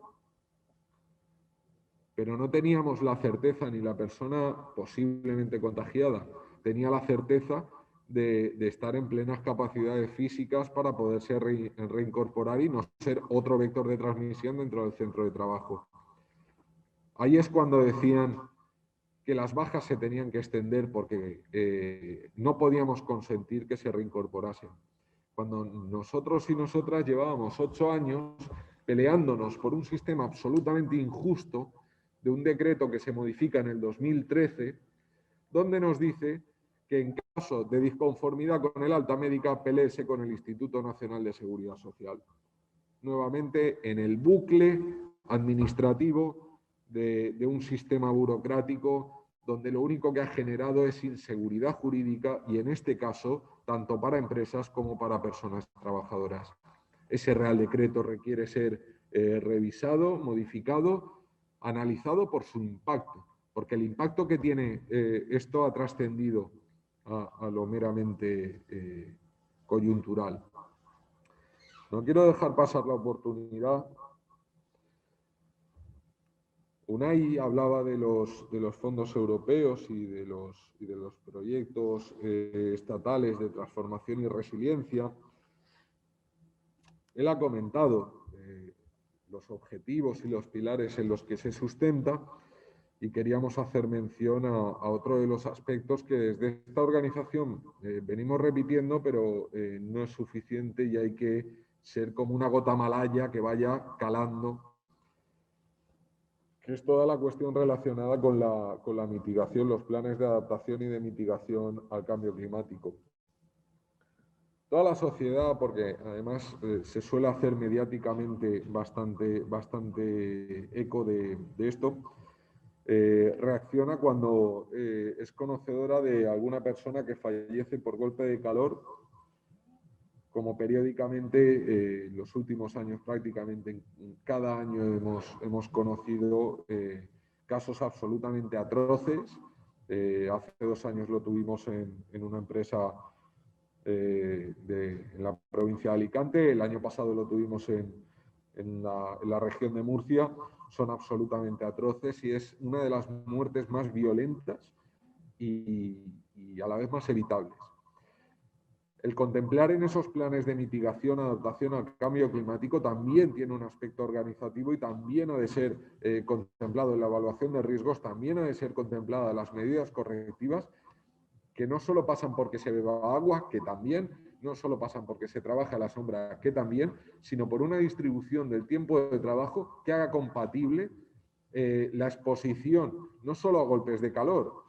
[SPEAKER 4] pero no teníamos la certeza, ni la persona posiblemente contagiada tenía la certeza de estar en plenas capacidades físicas para poderse reincorporar y no ser otro vector de transmisión dentro del centro de trabajo. Ahí es cuando decían que las bajas se tenían que extender porque no podíamos consentir que se reincorporasen. Cuando nosotros y nosotras llevábamos 8 años peleándonos por un sistema absolutamente injusto de un decreto que se modifica en el 2013, donde nos dice que en caso de disconformidad con el alta médica, peléese con el Instituto Nacional de Seguridad Social. Nuevamente en el bucle administrativo de un sistema burocrático donde lo único que ha generado es inseguridad jurídica y en este caso tanto para empresas como para personas trabajadoras. ese Real Decreto requiere ser revisado, modificado, analizado por su impacto, porque el impacto que tiene esto ha trascendido a lo meramente coyuntural. No quiero dejar pasar la oportunidad. Unai hablaba de los fondos europeos y de los proyectos estatales de transformación y resiliencia. Él ha comentado los objetivos y los pilares en los que se sustenta y queríamos hacer mención a otro de los aspectos que desde esta organización venimos repitiendo, pero no es suficiente y hay que ser como una gota malaya que vaya calando, que es toda la cuestión relacionada con la mitigación, los planes de adaptación y de mitigación al cambio climático. Toda la sociedad, porque además se suele hacer mediáticamente bastante eco de esto, reacciona cuando es conocedora de alguna persona que fallece por golpe de calor, como periódicamente en los últimos años prácticamente cada año hemos conocido casos absolutamente atroces. Hace 2 años lo tuvimos en una empresa en la provincia de Alicante, el año pasado lo tuvimos en la región de Murcia. Son absolutamente atroces y es una de las muertes más violentas y a la vez más evitables. El contemplar en esos planes de mitigación, adaptación al cambio climático también tiene un aspecto organizativo y también ha de ser contemplado en la evaluación de riesgos, también ha de ser contemplada las medidas correctivas que no solo pasan porque se beba agua, que también, no solo pasan porque se trabaja a la sombra, que también, sino por una distribución del tiempo de trabajo que haga compatible la exposición no solo a golpes de calor,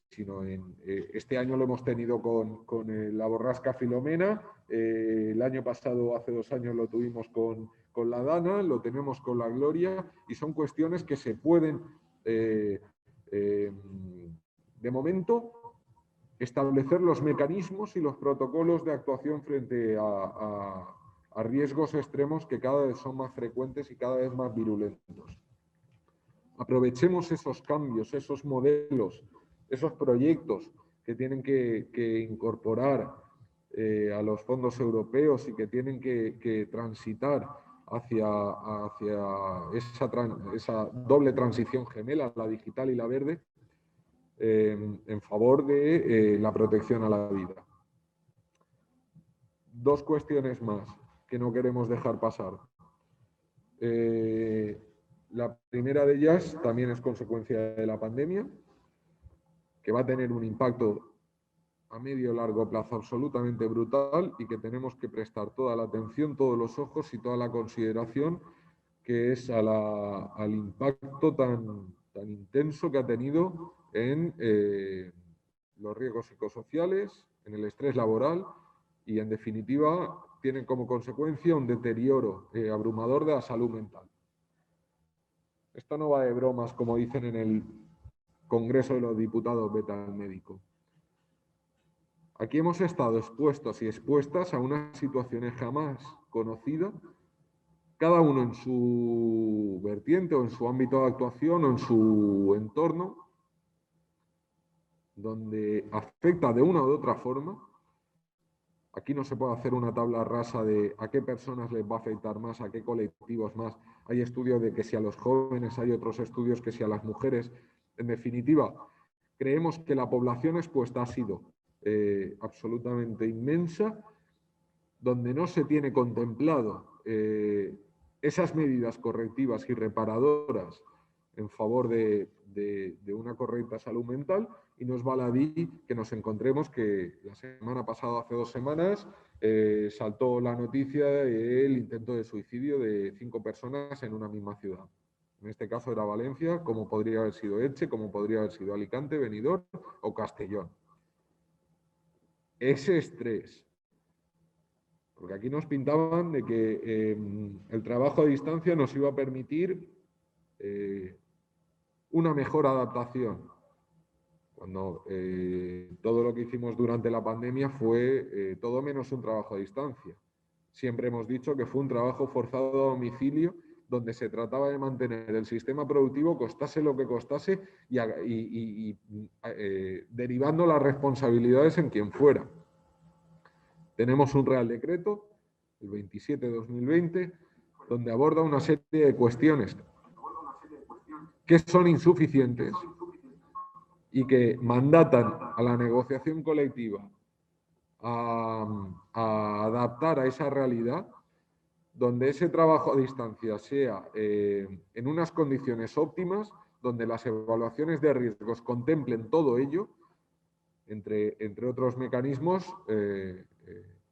[SPEAKER 4] sino este año lo hemos tenido con la borrasca Filomena, el año pasado, hace 2 años, lo tuvimos con la Dana, lo tenemos con la Gloria, y son cuestiones que se pueden, de momento, establecer los mecanismos y los protocolos de actuación frente a riesgos extremos que cada vez son más frecuentes y cada vez más virulentos. Aprovechemos esos cambios, esos modelos, esos proyectos que tienen que incorporar a los fondos europeos y que tienen que transitar hacia esa doble transición gemela, la digital y la verde, en favor de la protección a la vida. 2 cuestiones más que no queremos dejar pasar. La primera de ellas también es consecuencia de la pandemia, que va a tener un impacto a medio y largo plazo absolutamente brutal y que tenemos que prestar toda la atención, todos los ojos y toda la consideración que es al impacto tan intenso que ha tenido en los riesgos psicosociales, en el estrés laboral y, en definitiva, tienen como consecuencia un deterioro abrumador de la salud mental. Esto no va de bromas, como dicen en el Congreso de los Diputados, vete al médico. Aquí hemos estado expuestos y expuestas a unas situaciones jamás conocidas, cada uno en su vertiente o en su ámbito de actuación o en su entorno, donde afecta de una u otra forma. Aquí no se puede hacer una tabla rasa de a qué personas les va a afectar más, a qué colectivos más. Hay estudios de que si a los jóvenes, hay otros estudios que si a las mujeres. En definitiva, creemos que la población expuesta ha sido absolutamente inmensa, donde no se tiene contemplado esas medidas correctivas y reparadoras en favor de una correcta salud mental, y no es baladí que nos encontremos que la semana pasada, hace 2 semanas, saltó la noticia del intento de suicidio de 5 personas en una misma ciudad. En este caso era Valencia, como podría haber sido Elche, como podría haber sido Alicante, Benidorm o Castellón. Ese estrés, porque aquí nos pintaban de que el trabajo a distancia nos iba a permitir una mejor adaptación, cuando todo lo que hicimos durante la pandemia fue todo menos un trabajo a distancia. Siempre hemos dicho que fue un trabajo forzado a domicilio, donde se trataba de mantener el sistema productivo, costase lo que costase, y derivando las responsabilidades en quien fuera. Tenemos un Real Decreto, el 27/2020, donde aborda una serie de cuestiones que son insuficientes y que mandatan a la negociación colectiva a adaptar a esa realidad, donde ese trabajo a distancia sea en unas condiciones óptimas, donde las evaluaciones de riesgos contemplen todo ello, entre otros mecanismos,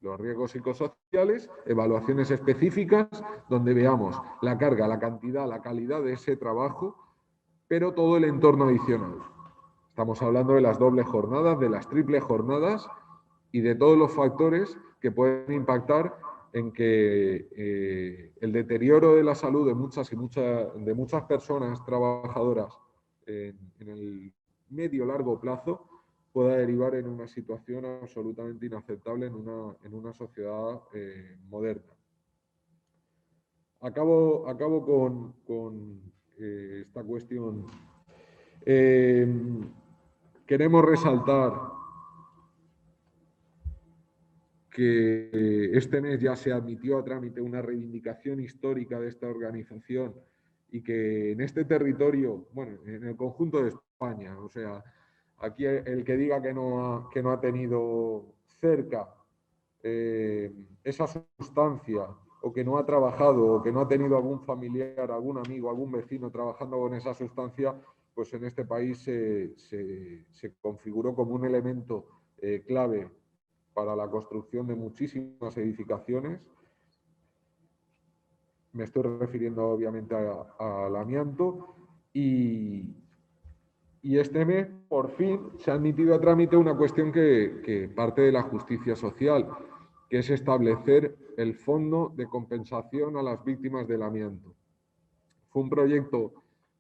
[SPEAKER 4] los riesgos psicosociales, evaluaciones específicas, donde veamos la carga, la cantidad, la calidad de ese trabajo, pero todo el entorno adicional. Estamos hablando de las dobles jornadas, de las triples jornadas y de todos los factores que pueden impactar en que el deterioro de la salud de muchas personas trabajadoras en el medio-largo plazo pueda derivar en una situación absolutamente inaceptable en una sociedad moderna. Acabo con esta cuestión. Queremos resaltar que este mes ya se admitió a trámite una reivindicación histórica de esta organización y que en este territorio, bueno, en el conjunto de España, o sea, aquí el que diga que no ha tenido cerca esa sustancia, o que no ha trabajado, o que no ha tenido algún familiar, algún amigo, algún vecino trabajando con esa sustancia, pues en este país se configuró como un elemento clave para la construcción de muchísimas edificaciones. Me estoy refiriendo obviamente al amianto, y este mes por fin se ha admitido a trámite una cuestión que parte de la justicia social, que es establecer el fondo de compensación a las víctimas del amianto. Fue un proyecto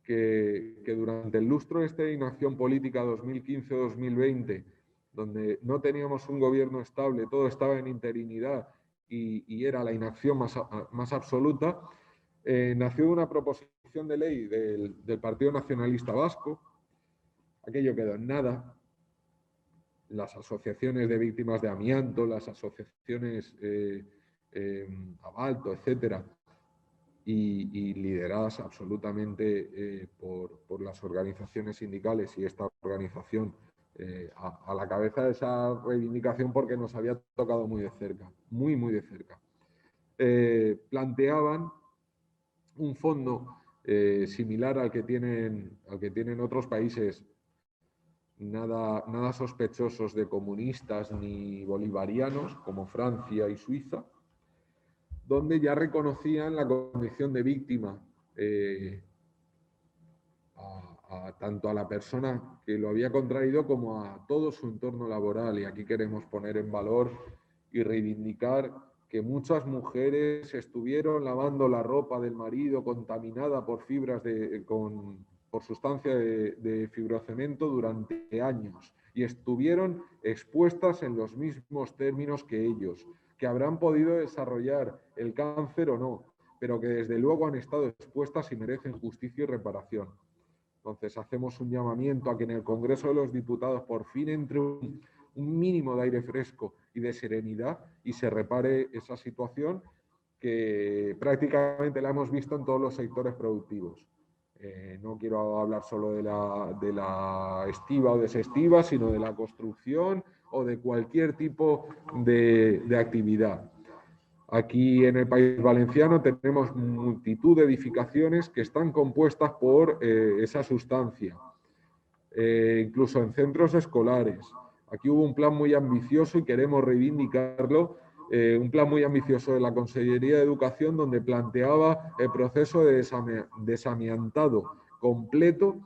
[SPEAKER 4] que durante el lustro de inacción política 2015-2020, donde no teníamos un gobierno estable, todo estaba en interinidad y era la inacción más absoluta, nació de una proposición de ley del Partido Nacionalista Vasco. Aquello quedó en nada. Las asociaciones de víctimas de amianto, las asociaciones Abalto, etcétera, y lideradas absolutamente por las organizaciones sindicales y esta organización a la cabeza de esa reivindicación, porque nos había tocado muy de cerca, muy de cerca. Planteaban un fondo similar al que tienen otros países nada sospechosos de comunistas ni bolivarianos, como Francia y Suiza, donde ya reconocían la condición de víctima tanto a la persona que lo había contraído como a todo su entorno laboral. Y aquí queremos poner en valor y reivindicar que muchas mujeres estuvieron lavando la ropa del marido contaminada por por sustancia de fibrocemento durante años, y estuvieron expuestas en los mismos términos que ellos, que habrán podido desarrollar el cáncer o no, pero que desde luego han estado expuestas y merecen justicia y reparación. Entonces hacemos un llamamiento a que en el Congreso de los Diputados por fin entre un mínimo de aire fresco y de serenidad y se repare esa situación que prácticamente la hemos visto en todos los sectores productivos. No quiero hablar solo de la estiva o desestiva, sino de la construcción o de cualquier tipo de actividad. Aquí en el País Valenciano tenemos multitud de edificaciones que están compuestas por esa sustancia, incluso en centros escolares. Aquí hubo un plan muy ambicioso y queremos reivindicarlo, un plan muy ambicioso de la Consellería de Educación, donde planteaba el proceso de desamiantado completo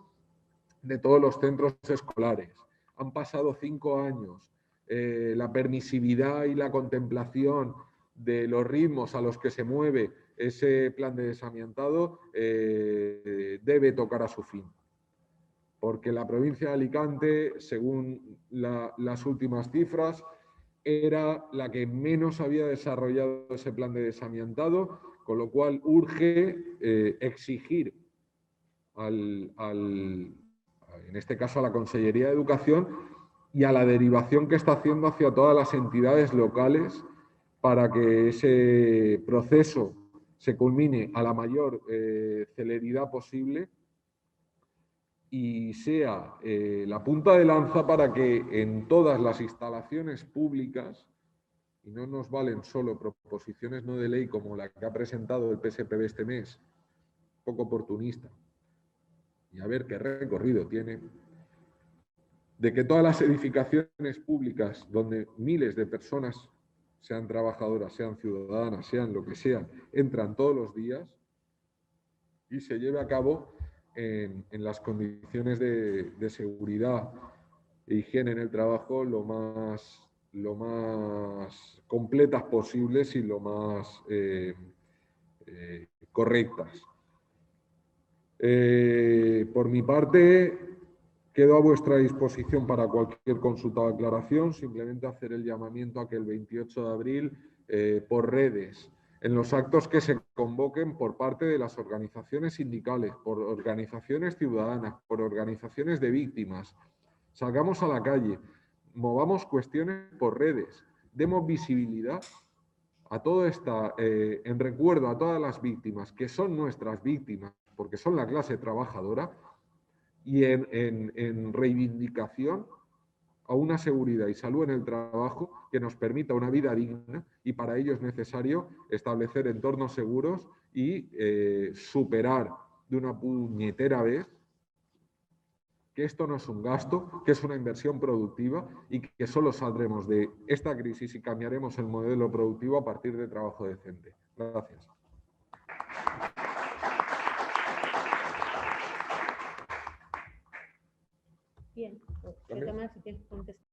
[SPEAKER 4] de todos los centros escolares. Han pasado 5 años. La permisividad y la contemplación de los ritmos a los que se mueve ese plan de desamiantado debe tocar a su fin. Porque la provincia de Alicante, según las últimas cifras, era la que menos había desarrollado ese plan de desamiantado, con lo cual urge exigir en este caso a la Consellería de Educación y a la derivación que está haciendo hacia todas las entidades locales para que ese proceso se culmine a la mayor celeridad posible y sea la punta de lanza para que en todas las instalaciones públicas, y no nos valen solo proposiciones no de ley como la que ha presentado el PSPB este mes, poco oportunista, y a ver qué recorrido tiene, de que todas las edificaciones públicas donde miles de personas, sean trabajadoras, sean ciudadanas, sean lo que sean, entran todos los días y se lleve a cabo en las condiciones de seguridad e higiene en el trabajo lo más completas posibles y lo más correctas. Por mi parte, quedo a vuestra disposición para cualquier consulta o aclaración. Simplemente hacer el llamamiento a que el 28 de abril, por redes, en los actos que se convoquen por parte de las organizaciones sindicales, por organizaciones ciudadanas, por organizaciones de víctimas, salgamos a la calle, movamos cuestiones por redes, demos visibilidad a todo esta, en recuerdo a todas las víctimas, que son nuestras víctimas, porque son la clase trabajadora, y en reivindicación a una seguridad y salud en el trabajo que nos permita una vida digna, y para ello es necesario establecer entornos seguros y superar de una puñetera vez que esto no es un gasto, que es una inversión productiva y que solo saldremos de esta crisis y cambiaremos el modelo productivo a partir de trabajo decente. Gracias.
[SPEAKER 1] Bien, pues, si quieres contestar.